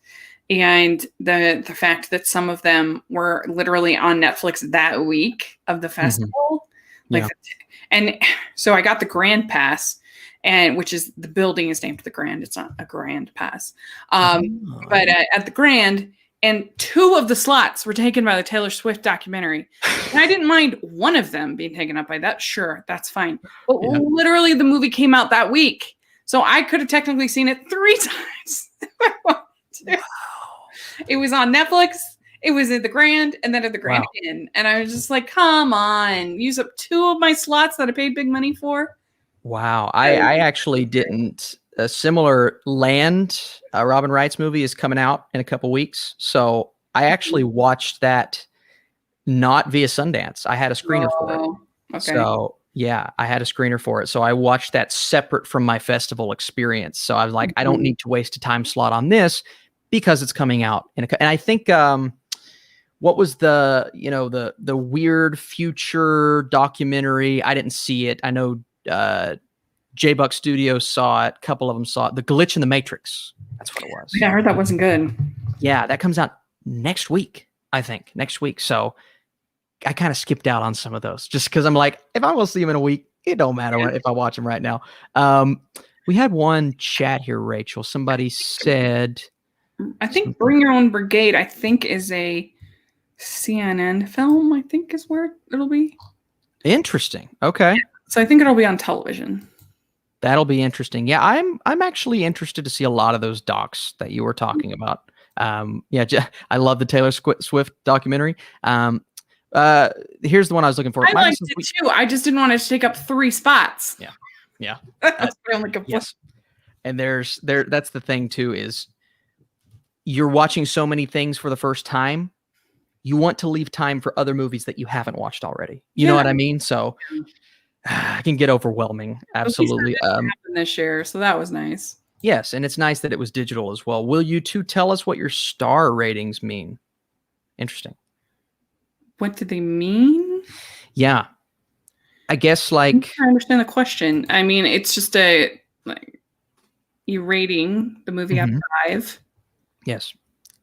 [SPEAKER 2] And the fact that some of them were literally on Netflix that week of the festival, and so I got the Grand Pass, and which is the building is named the Grand. It's not a Grand Pass, but at the Grand, and 2 of the slots were taken by the Taylor Swift documentary, and I didn't mind one of them being taken up by that. Sure, that's fine. But literally, the movie came out that week, so I could have technically seen it 3 times. Wow. It was on Netflix, it was at the Grand, and then at the Grand Inn. And I was just like, come on, use up 2 of my slots that I paid big money for.
[SPEAKER 1] Wow. I actually didn't. A similar Land, Robin Wright's movie, is coming out in a couple weeks. So I actually watched that not via Sundance. I had a screener for it.
[SPEAKER 2] Okay.
[SPEAKER 1] So yeah, I had a screener for it. So I watched that separate from my festival experience. So I was like, I don't need to waste a time slot on this, because it's coming out and I think what was the weird future documentary? I didn't see it. I know J-Buck Studios saw it. A couple of them saw it. The Glitch in the Matrix. That's what it was.
[SPEAKER 2] Yeah, I heard that wasn't good.
[SPEAKER 1] Yeah, that comes out next week. I think next week. So I kind of skipped out on some of those just because I'm like, if I will see them in a week, it don't matter if I watch them right now. We had one chat here, Rachel. Somebody said,
[SPEAKER 2] I think Bring Your Own Brigade, I think, is a CNN film, I think is where it'll be.
[SPEAKER 1] Interesting. Okay.
[SPEAKER 2] So I think it'll be on television.
[SPEAKER 1] That'll be interesting. Yeah, I'm actually interested to see a lot of those docs that you were talking about. I love the Taylor Swift documentary. Here's the one I was looking for.
[SPEAKER 2] I liked it too. I just didn't want it to take up 3 spots.
[SPEAKER 1] Yeah.
[SPEAKER 2] That's my only complaint.
[SPEAKER 1] Yes. And that's the thing too, is you're watching so many things for the first time. You want to leave time for other movies that you haven't watched already. You know what I mean? So it can get overwhelming. Absolutely.
[SPEAKER 2] Happened this year, so that was nice.
[SPEAKER 1] Yes, and it's nice that it was digital as well. Will you 2 tell us what your star ratings mean? Interesting.
[SPEAKER 2] What do they mean?
[SPEAKER 1] Yeah. I guess I
[SPEAKER 2] understand the question. I mean, it's just you rating the movie out of 5.
[SPEAKER 1] Yes.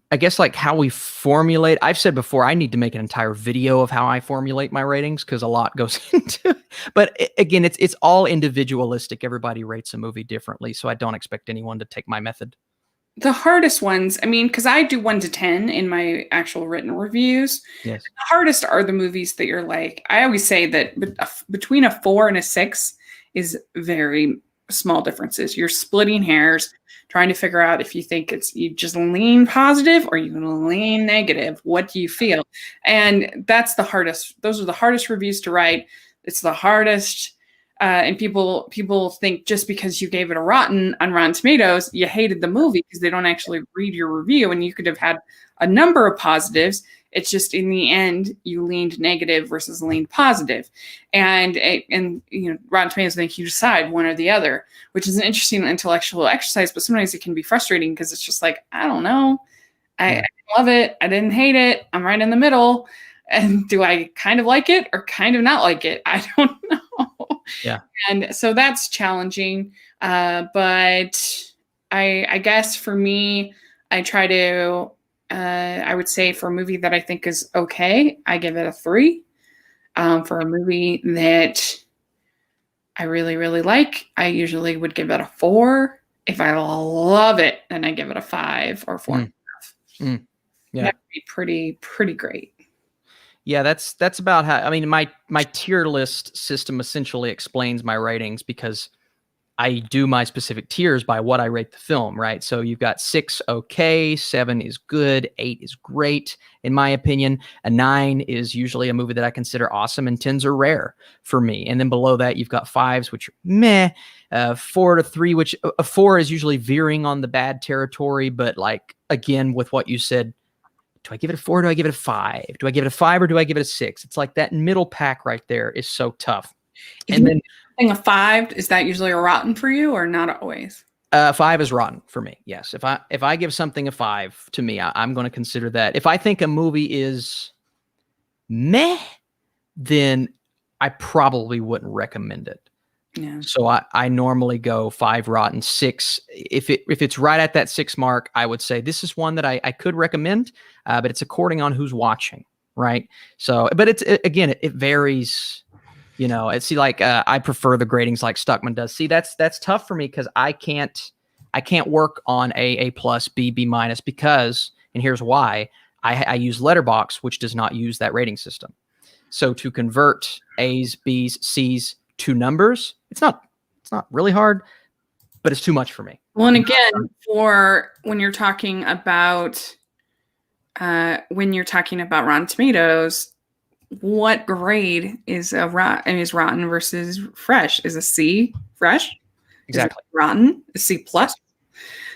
[SPEAKER 1] I guess how we formulate. I've said before, I need to make an entire video of how I formulate my ratings because a lot goes into it. But again, it's all individualistic. Everybody rates a movie differently. So I don't expect anyone to take my method.
[SPEAKER 2] The hardest ones, I mean, because I do 1 to 10 in my actual written reviews.
[SPEAKER 1] Yes.
[SPEAKER 2] The hardest are the movies that you're like, I always say that between a 4 and a 6 is very small differences. You're splitting hairs, trying to figure out if you think you just lean positive or you lean negative. What do you feel? And that's the hardest. Those are the hardest reviews to write. It's the hardest. And people think just because you gave it a rotten on Rotten Tomatoes, you hated the movie because they don't actually read your review, and you could have had a number of positives. It's just in the end you leaned negative versus leaned positive, and Rotten Tomatoes think you decide one or the other, which is an interesting intellectual exercise. But sometimes it can be frustrating because it's just like, I don't know, I love it, I didn't hate it, I'm right in the middle, and do I kind of like it or kind of not like it? I don't know.
[SPEAKER 1] Yeah.
[SPEAKER 2] And so that's challenging. But I guess for me, I try to, I would say for a movie that I think is okay, I give it a 3. For a movie that I really, really like, I usually would give it a 4. If I love it, then I give it a 5 or 4.5.
[SPEAKER 1] Yeah.
[SPEAKER 2] That'd be pretty great.
[SPEAKER 1] Yeah, that's about how, I mean, my tier list system essentially explains my ratings because I do my specific tiers by what I rate the film, right? So you've got 6, okay, 7 is good, 8 is great, in my opinion. A 9 is usually a movie that I consider awesome, and 10s are rare for me. And then below that, you've got 5s, which are meh, 4 to 3, which a 4 is usually veering on the bad territory. But like, again, with what you said, do I give it a 4? Do I give it a 5? Do I give it a 5 or do I give it a 6? It's like that middle pack right there is so tough. And then
[SPEAKER 2] a 5, is that usually a rotten for you or not always?
[SPEAKER 1] 5 is rotten for me. Yes. If I give something a 5 to me, I'm going to consider that. If I think a movie is meh, then I probably wouldn't recommend it.
[SPEAKER 2] Yeah.
[SPEAKER 1] So I normally go 5 rotten, 6. If it's right at that 6 mark, I would say this is one that I could recommend, but it's according on who's watching, right? So, but it's again, it varies. You know, it's like I prefer the gradings like Stuckman does. See, that's tough for me because I can't work on A plus, B minus because, and here's why, I use Letterboxd, which does not use that rating system. So to convert A's, B's, C's to numbers, it's not really hard, but it's too much for me.
[SPEAKER 2] Well, and again, for when you're talking about Rotten Tomatoes, what grade is rotten versus fresh? Is a C fresh?
[SPEAKER 1] Exactly.
[SPEAKER 2] Is it rotten? A C plus?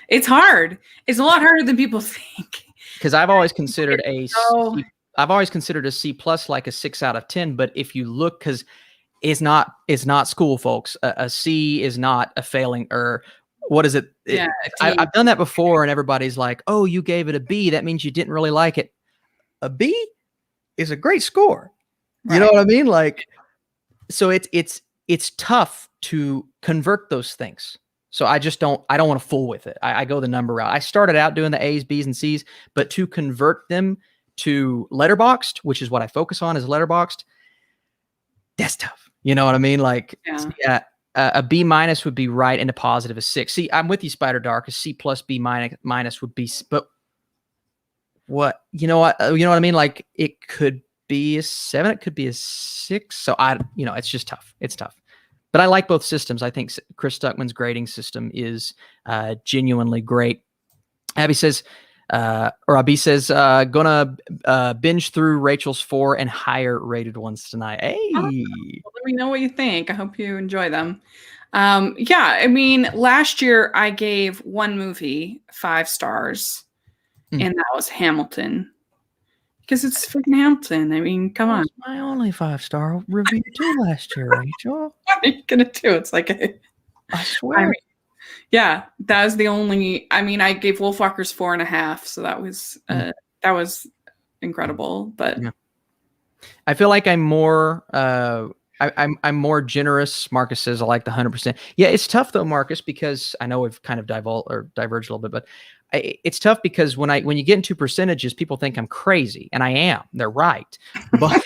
[SPEAKER 2] It's hard. It's a lot harder than people think.
[SPEAKER 1] Because I've always considered a C plus like a 6 out of 10. But if you look, because it's not school, folks. A C is not a failing, or what is it?
[SPEAKER 2] Yeah,
[SPEAKER 1] I've done that before, and everybody's like, "Oh, you gave it a B. That means you didn't really like it." A B is a great score. Right. You know what I mean? Like, so it's tough to convert those things. So I don't want to fool with it. I go the number route. I started out doing the A's, B's, and C's, but to convert them to Letterboxd, which is what I focus on, is Letterboxd. That's tough. You know what I mean? Like, yeah, a B minus would be right into positive a 6. See, I'm with you, Spider Dark. A C plus B minus would be, but what you know what I mean? Like, it could be a 7, it could be a 6. So it's just tough. It's tough. But I like both systems. I think Chris Stuckman's grading system is genuinely great. Abby says, gonna binge through Rachel's 4 and higher rated ones tonight. Hey,
[SPEAKER 2] well, let me know what you think. I hope you enjoy them. Yeah, I mean, last year I gave one movie 5 stars, and that was Hamilton. Because it's freaking Hamilton. I mean, come on.
[SPEAKER 1] My only 5-star review too last year, Rachel.
[SPEAKER 2] What are you gonna do? It's like
[SPEAKER 1] I swear.
[SPEAKER 2] Yeah, that was the only. I mean, I gave Wolfwalkers 4.5, so that was incredible. But
[SPEAKER 1] yeah. I feel like I'm more. I'm more generous. Marcus says I like the 100%. Yeah, it's tough though, Marcus, because I know we've kind of diverged a little bit, but it's tough because when you get into percentages, people think I'm crazy, and I am. They're right, but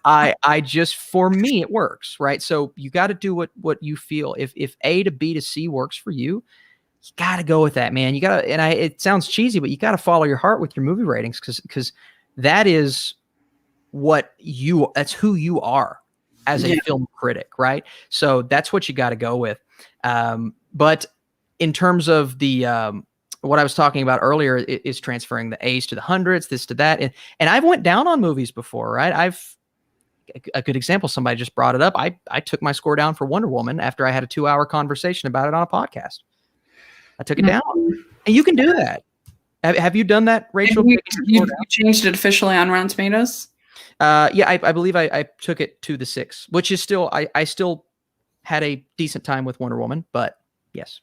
[SPEAKER 1] I just, for me it works, right? So you got to do what you feel. If A to B to C works for you, you got to go with that, man. You got to, and it sounds cheesy, but you got to follow your heart with your movie ratings because that is that's who you are as a film critic, right? So that's what you got to go with. But in terms of the what I was talking about earlier is transferring the A's to the hundreds, this to that, and I've went down on movies before, right? a good example, somebody just brought it up. I took my score down for Wonder Woman after I had a 2-hour conversation about it on a podcast. I took it down. And you can do that. Have you done that, Rachel?
[SPEAKER 2] You changed it officially on Rotten Tomatoes?
[SPEAKER 1] Yeah, I believe I took it to the 6, which is still, I still had a decent time with Wonder Woman, but yes.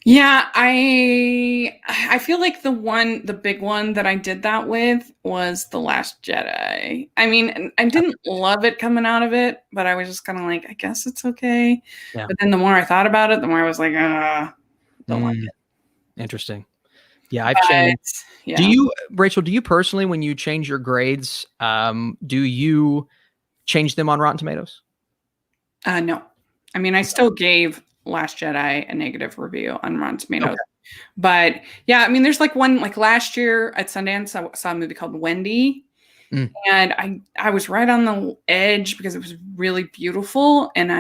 [SPEAKER 2] Yeah, I feel like the big one that I did that with was The Last Jedi. I mean, I didn't love it coming out of it, but I was just kind of like, I guess it's okay. Yeah. But then the more I thought about it, the more I was like, don't like it.
[SPEAKER 1] Interesting. Yeah, I've changed. Yeah. Do you, Rachel, personally, when you change your grades, do you change them on Rotten Tomatoes?
[SPEAKER 2] No. I mean, I still gave Last Jedi a negative review on Rotten Tomatoes. Okay. But yeah, I mean, there's like one, like last year at Sundance, I saw a movie called Wendy. And I was right on the edge because it was really beautiful. And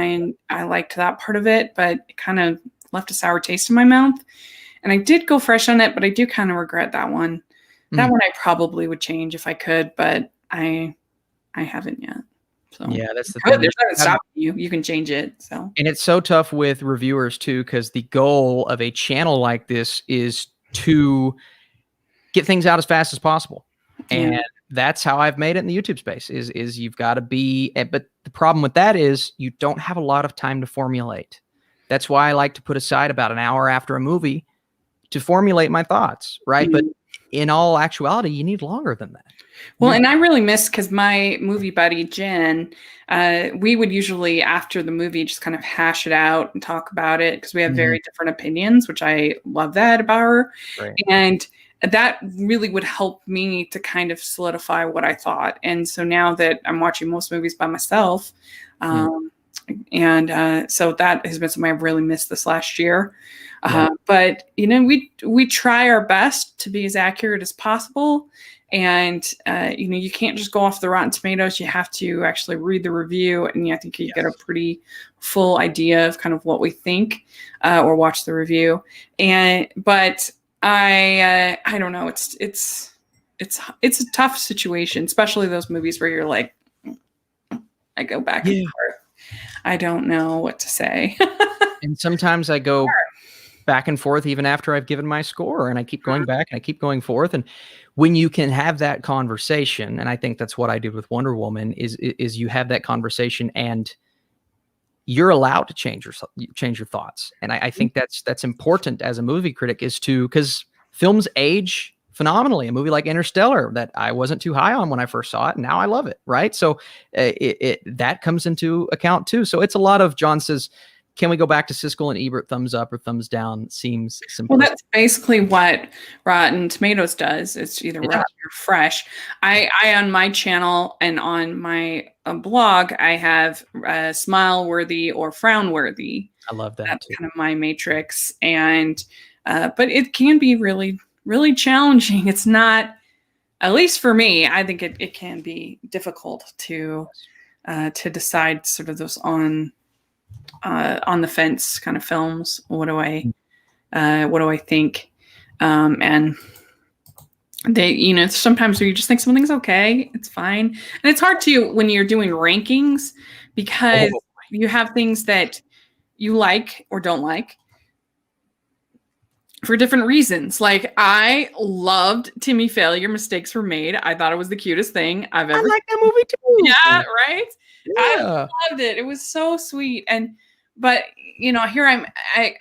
[SPEAKER 2] I liked that part of it, but it kind of left a sour taste in my mouth. And I did go fresh on it, but I do kind of regret that one. That one I probably would change if I could, but I haven't yet. So
[SPEAKER 1] yeah, that's the thing.
[SPEAKER 2] There's nothing stopping you. You can change it. So,
[SPEAKER 1] and it's so tough with reviewers too, because the goal of a channel like this is to get things out as fast as possible. And that's how I've made it in the YouTube space is you've got to be, but the problem with that is you don't have a lot of time to formulate. That's why I like to put aside about an hour after a movie to formulate my thoughts, right? But in all actuality, you need longer than that.
[SPEAKER 2] Well, and I really miss, because my movie buddy, Jen, we would usually, after the movie, just kind of hash it out and talk about it, because we have very different opinions, which I love that about her. Right. And that really would help me to kind of solidify what I thought. And so now that I'm watching most movies by myself, and so that has been something I've really missed this last year. But we try our best to be as accurate as possible, and you can't just go off the Rotten Tomatoes. You have to actually read the review, and I think you get a pretty full idea of kind of what we think, or watch the review. But I don't know. It's a tough situation, especially those movies where you're like, I go back and forth. I don't know what to say.
[SPEAKER 1] And sometimes I go back and forth even after I've given my score, and I keep going back and I keep going forth. And when you can have that conversation, and I think that's what I did with Wonder Woman, is you have that conversation and you're allowed to change your thoughts. And I think that's important as a movie critic, is to, because films age phenomenally. A movie like Interstellar that I wasn't too high on when I first saw it, now I love it, right? So that comes into account too. So it's a lot of, John says, can we go back to Siskel and Ebert, thumbs up or thumbs down? Seems simple.
[SPEAKER 2] Well, that's basically what Rotten Tomatoes does. It's either rotten or fresh. I on my channel and on my blog, I have smile worthy or frown worthy.
[SPEAKER 1] I love that.
[SPEAKER 2] That's kind of my matrix. And but it can be really, really challenging. It's not, at least for me, I think it can be difficult to decide sort of those on the fence kind of films. What do I think? And they, sometimes where you just think something's okay, it's fine. And it's hard to, when you're doing rankings, because you have things that you like or don't like for different reasons. Like, I loved Timmy Failure, Mistakes Were Made. I thought it was the cutest thing I've ever
[SPEAKER 1] seen. I like that movie too.
[SPEAKER 2] Yeah, right?
[SPEAKER 1] Yeah.
[SPEAKER 2] I loved it. It was so sweet. But here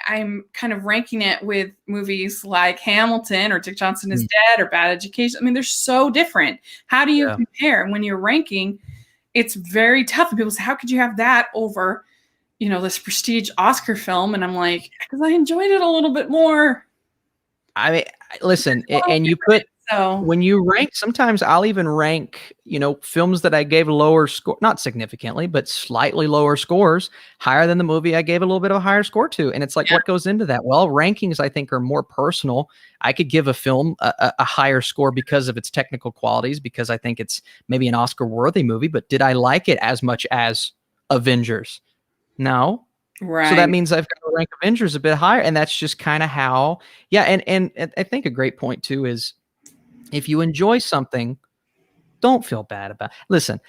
[SPEAKER 2] I'm kind of ranking it with movies like Hamilton or Dick Johnson Is Dead or Bad Education. I mean, they're so different. How do you compare? And when you're ranking, it's very tough. And people say, how could you have that over, this prestige Oscar film? And I'm like, because I enjoyed it a little bit more.
[SPEAKER 1] I mean, listen, and you put, when you rank, sometimes I'll even rank, films that I gave lower score, not significantly, but slightly lower scores, higher than the movie I gave a little bit of a higher score to. And it's like, what goes into that? Well, rankings, I think, are more personal. I could give a film a higher score because of its technical qualities, because I think it's maybe an Oscar-worthy movie, but did I like it as much as Avengers? No.
[SPEAKER 2] Right.
[SPEAKER 1] So that means I've got to rank Avengers a bit higher. And that's just kind of how, and I think a great point too is, if you enjoy something, don't feel bad about it. Listen,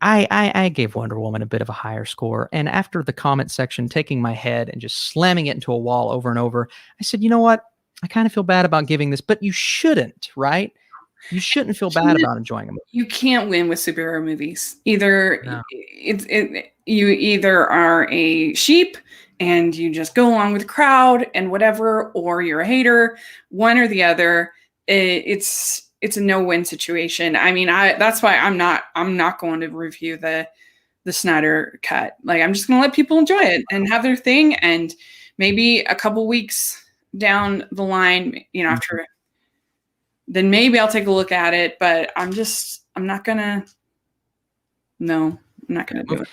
[SPEAKER 1] I gave Wonder Woman a bit of a higher score. And after the comment section, taking my head and just slamming it into a wall over and over, I said, you know what? I kind of feel bad about giving this, but you shouldn't, right? You shouldn't feel bad about enjoying a movie.
[SPEAKER 2] You can't win with superhero movies. Either
[SPEAKER 1] No.
[SPEAKER 2] you either are a sheep and you just go along with the crowd and whatever, or you're a hater. One or the other. It's a no-win situation. I mean, that's why I'm not going to review the Snyder cut. Like, I'm just going to let people enjoy it and have their thing, and maybe a couple weeks down the line, after, then maybe I'll take a look at it, but I'm not gonna do it.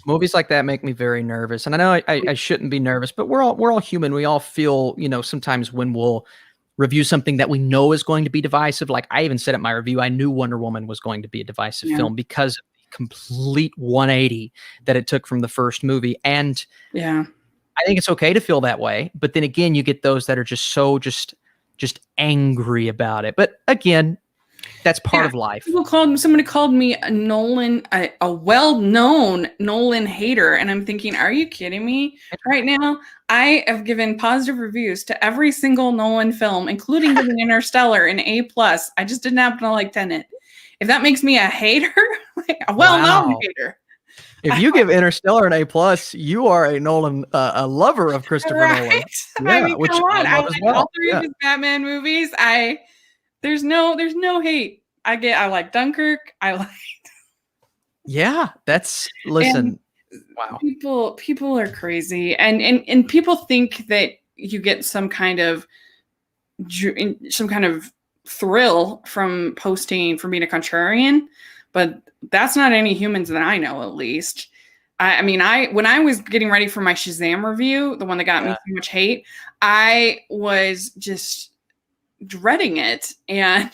[SPEAKER 1] Movies like that make me very nervous. And I know I shouldn't be nervous, but we're all human. We all feel, sometimes when we'll review something that we know is going to be divisive. Like I even said in my review, I knew Wonder Woman was going to be a divisive film because of the complete 180 that it took from the first movie. And I think it's okay to feel that way. But then again, you get those that are just so just angry about it. But again, that's part of life.
[SPEAKER 2] Somebody called me a well-known Nolan hater. And I'm thinking, are you kidding me right now? I have given positive reviews to every single Nolan film, including giving Interstellar an A+. I just didn't happen to like Tenet. If that makes me a hater, like a well-known hater.
[SPEAKER 1] If you give Interstellar an A+, you are a Nolan, a lover of Christopher Nolan. Yeah,
[SPEAKER 2] I mean, come on. I like all three of his Batman movies. There's no hate. I like Dunkirk.
[SPEAKER 1] Yeah, listen. Wow.
[SPEAKER 2] People are crazy, and people think that you get some kind of thrill from being a contrarian, but that's not any humans that I know, at least. I mean, when I was getting ready for my Shazam review, the one that got me so much hate, I was just dreading it, and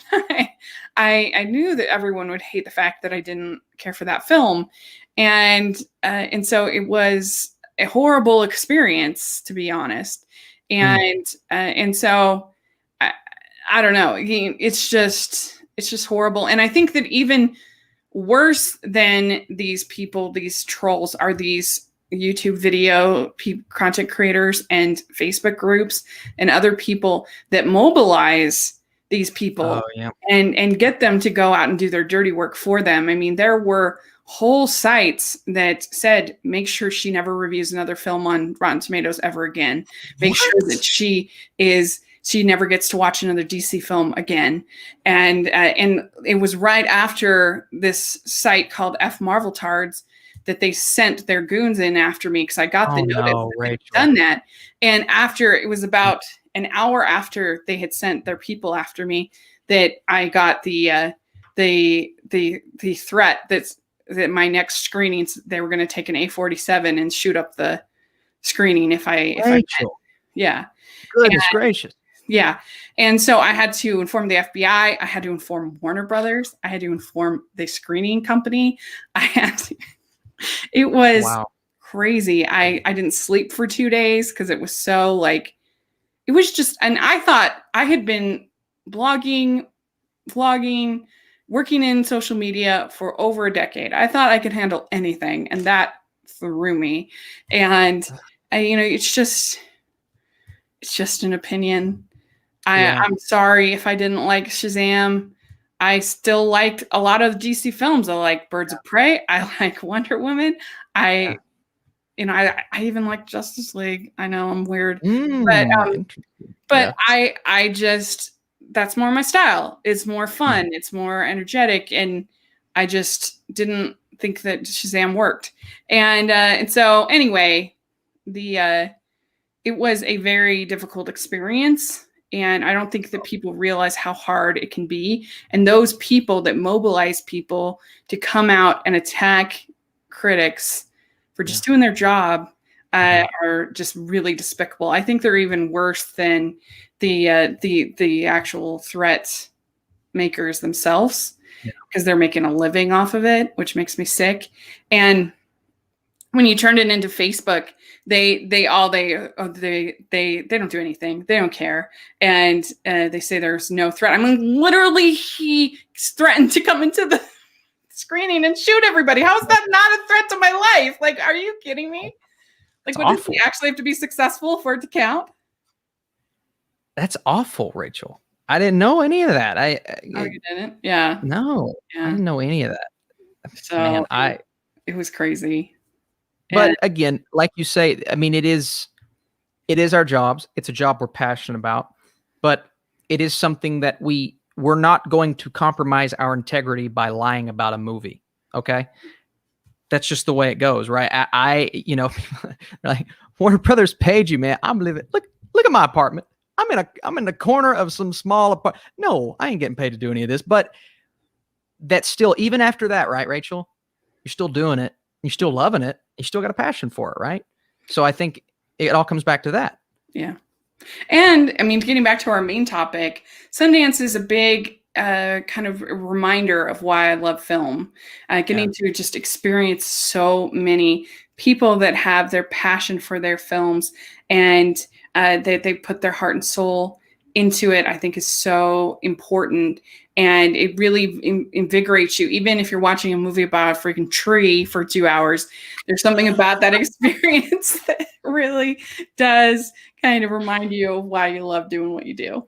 [SPEAKER 2] I knew that everyone would hate the fact that I didn't care for that film, and so it was a horrible experience, to be honest, and so I don't know, it's just horrible, and I think that even worse than these people, these trolls, are these YouTube video content creators and Facebook groups and other people that mobilize these people and get them to go out and do their dirty work for them. I mean, there were whole sites that said, make sure she never reviews another film on Rotten Tomatoes ever again. Make sure that she never gets to watch another DC film again. And it was right after this site called F Marvel Tards that they sent their goons in after me, because I got the notice that they'd done that. And after, it was about an hour after they had sent their people after me, that I got the threat that my next screenings, they were going to take an A47 and shoot up the screening if I yeah.
[SPEAKER 1] Goodness gracious.
[SPEAKER 2] Yeah. And so I had to inform the FBI. I had to inform Warner Brothers. I had to inform the screening company. It was crazy. I didn't sleep for 2 days because it was so it was just, and I thought I had been blogging, working in social media for over a decade. I thought I could handle anything, and that threw me. And it's just an opinion. I'm sorry if I didn't like Shazam. I still liked a lot of DC films. I like Birds of Prey. I like Wonder Woman. I even like Justice League. I know I'm weird, but I just, that's more my style. It's more fun. It's more energetic, and I just didn't think that Shazam worked. And so anyway, it was a very difficult experience. And I don't think that people realize how hard it can be. And those people that mobilize people to come out and attack critics for just doing their job are just really despicable. I think they're even worse than the actual threat makers themselves, because they're making a living off of it, which makes me sick. And when you turn it into Facebook, they don't do anything. They don't care. And they say there's no threat. I mean, literally, he threatened to come into the screening and shoot everybody. How is that not a threat to my life? Like, are you kidding me? Like, what does he actually have to be successful for it to count?
[SPEAKER 1] That's awful, Rachel. I didn't know any of that.
[SPEAKER 2] Oh, you didn't? Yeah.
[SPEAKER 1] No,
[SPEAKER 2] Yeah.
[SPEAKER 1] I didn't know any of that.
[SPEAKER 2] So
[SPEAKER 1] Man,
[SPEAKER 2] it was crazy.
[SPEAKER 1] But again, like you say, I mean, it is our jobs. It's a job we're passionate about, but it is something that we're not going to compromise our integrity by lying about a movie. Okay. That's just the way it goes, right? I you know, like, Warner Brothers paid you, man. I'm living. Look at my apartment. I'm in the corner of some small apartment. No, I ain't getting paid to do any of this. But that's still, even after that, right, Rachel? You're still doing it. You're still loving it. You still got a passion for it, right? So I think it all comes back to that.
[SPEAKER 2] Yeah. And I mean, getting back to our main topic, Sundance is a big kind of reminder of why I love film. Getting to just experience so many people that have their passion for their films and that they put their heart and soul into it, I think is so important. And it really invigorates you. Even if you're watching a movie about a freaking tree for 2 hours, there's something about that experience that really does kind of remind you of why you love doing what you do.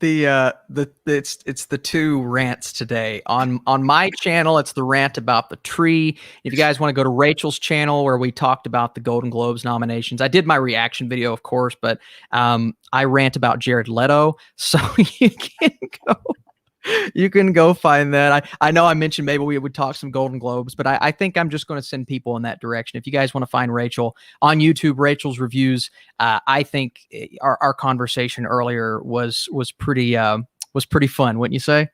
[SPEAKER 1] It's the two rants today on my channel. It's the rant about the tree. If you guys want to go to Rachel's channel where we talked about the Golden Globes nominations, I did my reaction video, of course, but I rant about Jared Leto, so you can go find that. I know I mentioned maybe we would talk some Golden Globes, but I think I'm just going to send people in that direction. If you guys want to find Rachel on YouTube, Rachel's reviews, I think our conversation earlier was pretty fun, wouldn't you say?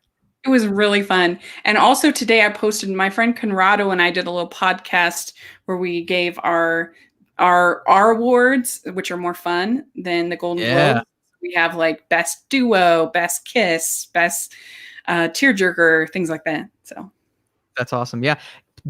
[SPEAKER 2] It was really fun. And also today I posted, my friend Conrado and I did a little podcast where we gave our awards, which are more fun than the Golden Globes. We have like best duo, best kiss, best tearjerker, things like that. So
[SPEAKER 1] that's awesome. Yeah.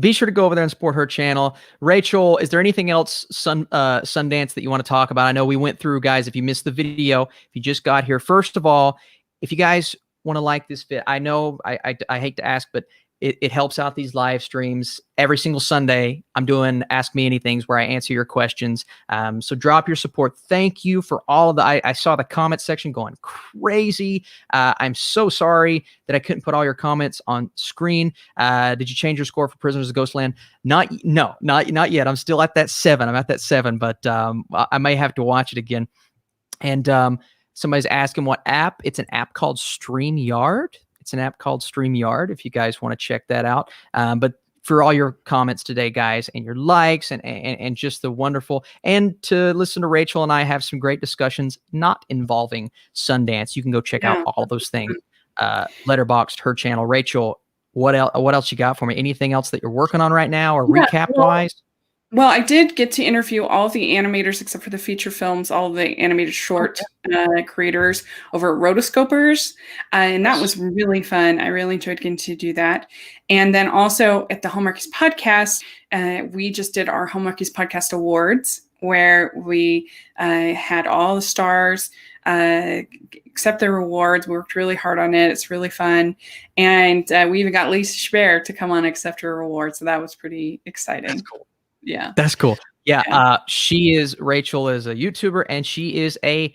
[SPEAKER 1] Be sure to go over there and support her channel. Rachel, is there anything else Sundance that you want to talk about? I know we went through, guys, if you missed the video, if you just got here, first of all, if you guys want to like this fit, I know I hate to ask, but it helps out these live streams. Every single Sunday, I'm doing Ask Me Anythings where I answer your questions. So drop your support. Thank you for all of the, I saw the comment section going crazy. I'm so sorry that I couldn't put all your comments on screen. Did you change your score for Prisoners of Ghostland? Not yet. I'm still at that 7. I'm at that 7, but I may have to watch it again. And somebody's asking what app. It's an app called StreamYard. It's an app called StreamYard if you guys want to check that out. But for all your comments today, guys, and your likes and just the wonderful, and to listen to Rachel and I have some great discussions not involving Sundance, you can go check out all those things. Letterboxd, her channel. Rachel, what else you got for me? Anything else that you're working on right now or recap wise?
[SPEAKER 2] Well, I did get to interview all of the animators except for the feature films, all of the animated short creators over at Rotoscopers. And that was really fun. I really enjoyed getting to do that. And then also at the Hallmarkies podcast, we just did our Hallmarkies podcast awards where we had all the stars accept their awards. We worked really hard on it. It's really fun. And we even got Lisa Schwer to come on and accept her award. So that was pretty exciting.
[SPEAKER 1] That's cool.
[SPEAKER 2] Yeah.
[SPEAKER 1] That's cool. Yeah. Rachel is a YouTuber and she is a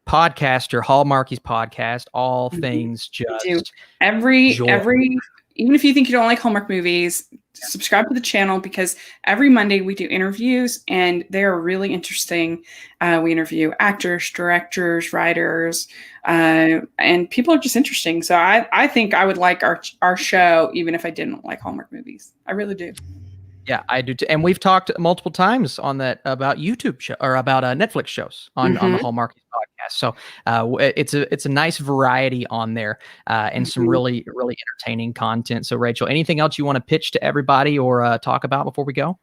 [SPEAKER 1] podcaster, Hallmarkies podcast, all things just
[SPEAKER 2] every even if you think you don't like Hallmark movies, subscribe to the channel because every Monday we do interviews and they are really interesting. We interview actors, directors, writers, and people are just interesting. So I think I would like our show even if I didn't like Hallmark movies. I really do.
[SPEAKER 1] Yeah, I do too. And we've talked multiple times on that about YouTube show or about Netflix shows on the Hallmarkies podcast. So it's a nice variety on there and some really entertaining content. So Rachel, anything else you want to pitch to everybody or talk about before we go?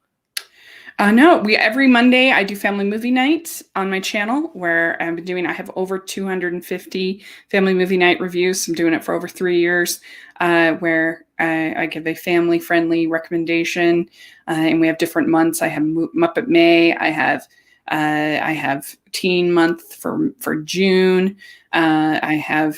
[SPEAKER 2] No, every Monday I do family movie nights on my channel where I have over 250 family movie night reviews. I'm doing it for over 3 years where I give a family friendly recommendation and we have different months. I have Muppet May. I have Teen Month for June. I have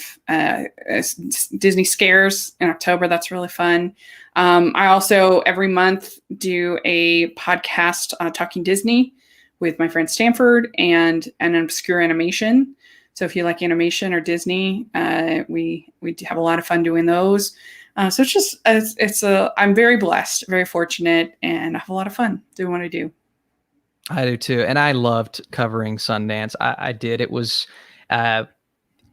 [SPEAKER 2] Disney Scares in October. That's really fun. I also every month do a podcast talking Disney with my friend Stanford and an obscure animation. So if you like animation or Disney, we have a lot of fun doing those. So I'm very blessed, very fortunate, and I have a lot of fun doing what I do.
[SPEAKER 1] I do too, and I loved covering Sundance. I did. It was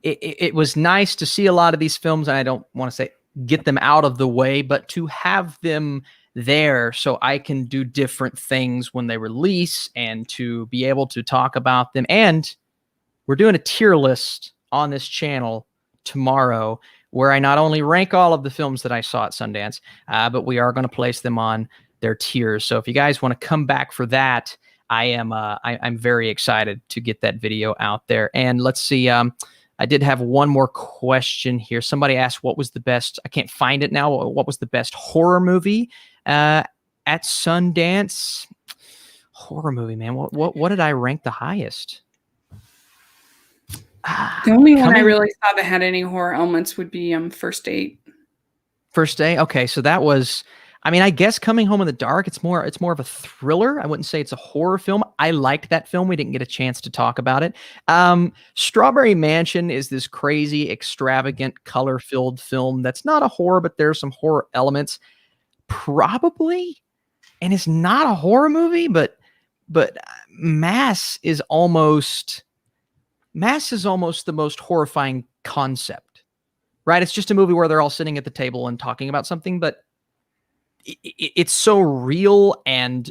[SPEAKER 1] it was nice to see a lot of these films, and I don't want to say get them out of the way, but to have them there so I can do different things when they release and to be able to talk about them. And we're doing a tier list on this channel tomorrow where I not only rank all of the films that I saw at Sundance, but we are going to place them on their tiers. So if you guys want to come back for that, I'm very excited to get that video out there. And let's see, I did have one more question here. Somebody asked what was the best, I can't find it now, what was the best horror movie at Sundance? Horror movie, man. What did I rank the highest?
[SPEAKER 2] The only one I really saw that had any horror elements would be First Date.
[SPEAKER 1] First Day? Okay, so that was, I mean, I guess Coming Home in the Dark, it's more of a thriller. I wouldn't say it's a horror film. I liked that film. We didn't get a chance to talk about it. Strawberry Mansion is this crazy, extravagant, color-filled film that's not a horror, but there's some horror elements. Probably, and it's not a horror movie, but Mass is almost the most horrifying concept, right? It's just a movie where they're all sitting at the table and talking about something, but it's so real and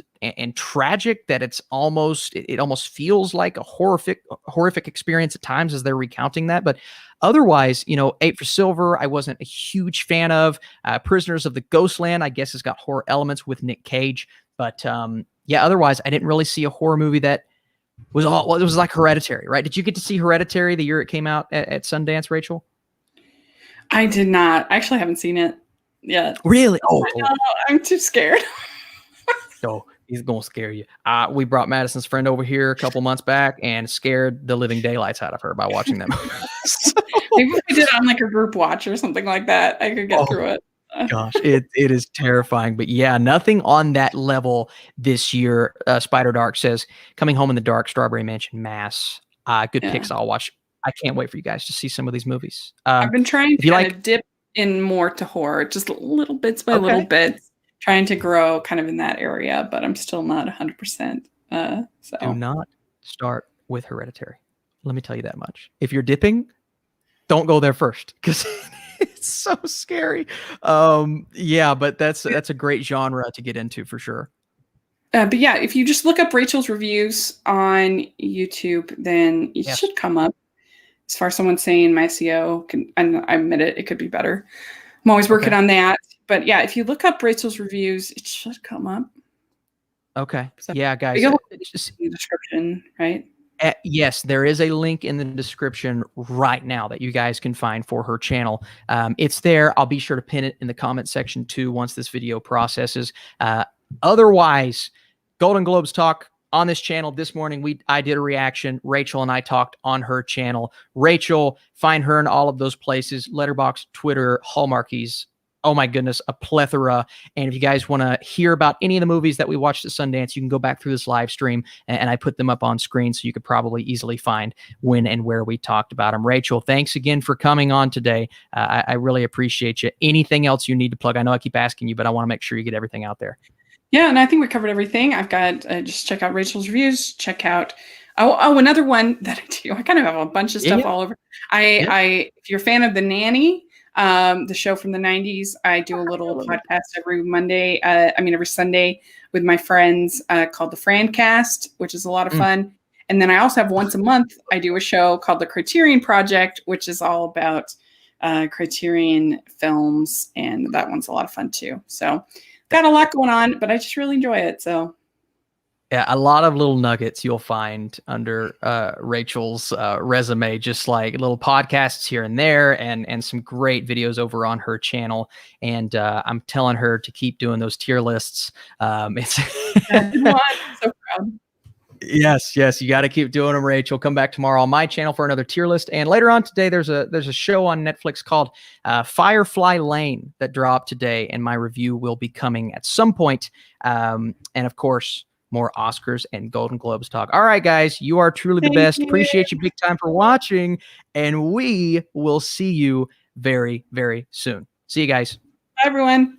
[SPEAKER 1] tragic that it almost feels like a horrific experience at times as they're recounting that. But otherwise, Eight for Silver, I wasn't a huge fan of. Prisoners of the Ghostland, I guess, has got horror elements with Nick Cage, but yeah, otherwise, I didn't really see a horror movie that was it was like Hereditary, right? Did you get to see Hereditary the year it came out at Sundance, Rachel?
[SPEAKER 2] I did not. I actually haven't seen it yet.
[SPEAKER 1] Really? Oh,
[SPEAKER 2] I'm too scared.
[SPEAKER 1] So he's gonna scare you. We brought Madison's friend over here a couple months back and scared the living daylights out of her by watching them.
[SPEAKER 2] Maybe if we did it on like a group watch or something like that, I could get through it.
[SPEAKER 1] Gosh, it is terrifying. But yeah, nothing on that level this year. Spider Dark says Coming Home in the Dark, Strawberry Mansion, Mass. Good picks. I'll watch. I can't wait for you guys to see some of these movies.
[SPEAKER 2] I've been trying to dip in more to horror, just little bits by little bits, trying to grow kind of in that area, but I'm still not 100%. So
[SPEAKER 1] do not start with Hereditary. Let me tell you that much. If you're dipping, don't go there first because it's so scary. Yeah, but that's a great genre to get into for sure.
[SPEAKER 2] But yeah, if you just look up Rachel's reviews on YouTube, then it should come up. As far as someone saying my SEO, and I admit it could be better. I'm always working on that. But yeah, if you look up Rachel's reviews, it should come up.
[SPEAKER 1] Okay. So, yeah, guys.
[SPEAKER 2] Just in the description, right?
[SPEAKER 1] Yes, there is a link in the description right now that you guys can find for her channel. It's there. I'll be sure to pin it in the comment section too once this video processes. Otherwise, Golden Globes talk on this channel this morning. I did a reaction. Rachel and I talked on her channel. Rachel, find her in all of those places: Letterboxd, Twitter, Hallmarkies. Oh my goodness, a plethora. And if you guys want to hear about any of the movies that we watched at Sundance, you can go back through this live stream and I put them up on screen so you could probably easily find when and where we talked about them. Rachel, thanks again for coming on today. I really appreciate you. Anything else you need to plug? I know I keep asking you, but I want to make sure you get everything out there.
[SPEAKER 2] Yeah, and I think we covered everything. I've got, just check out Rachel's reviews, check out, another one that I do. I kind of have a bunch of stuff all over. If you're a fan of The Nanny, the show from the 90s, I do a little podcast every Sunday with my friends called the Francast, which is a lot of fun. And then I also have once a month, I do a show called the Criterion Project, which is all about Criterion films. And that one's a lot of fun too. So got a lot going on, but I just really enjoy it. So
[SPEAKER 1] yeah, a lot of little nuggets you'll find under Rachel's resume, just like little podcasts here and there, and some great videos over on her channel. And I'm telling her to keep doing those tier lists. I'm so proud. Yes, yes, you got to keep doing them, Rachel. Come back tomorrow on my channel for another tier list. And later on today, there's a show on Netflix called Firefly Lane that dropped today, and my review will be coming at some point. And of course, more Oscars and Golden Globes talk. All right, guys, you are truly the
[SPEAKER 2] Thank
[SPEAKER 1] best.
[SPEAKER 2] you.
[SPEAKER 1] Appreciate you big time for watching, and we will see you very, very soon. See you guys.
[SPEAKER 2] Bye, everyone.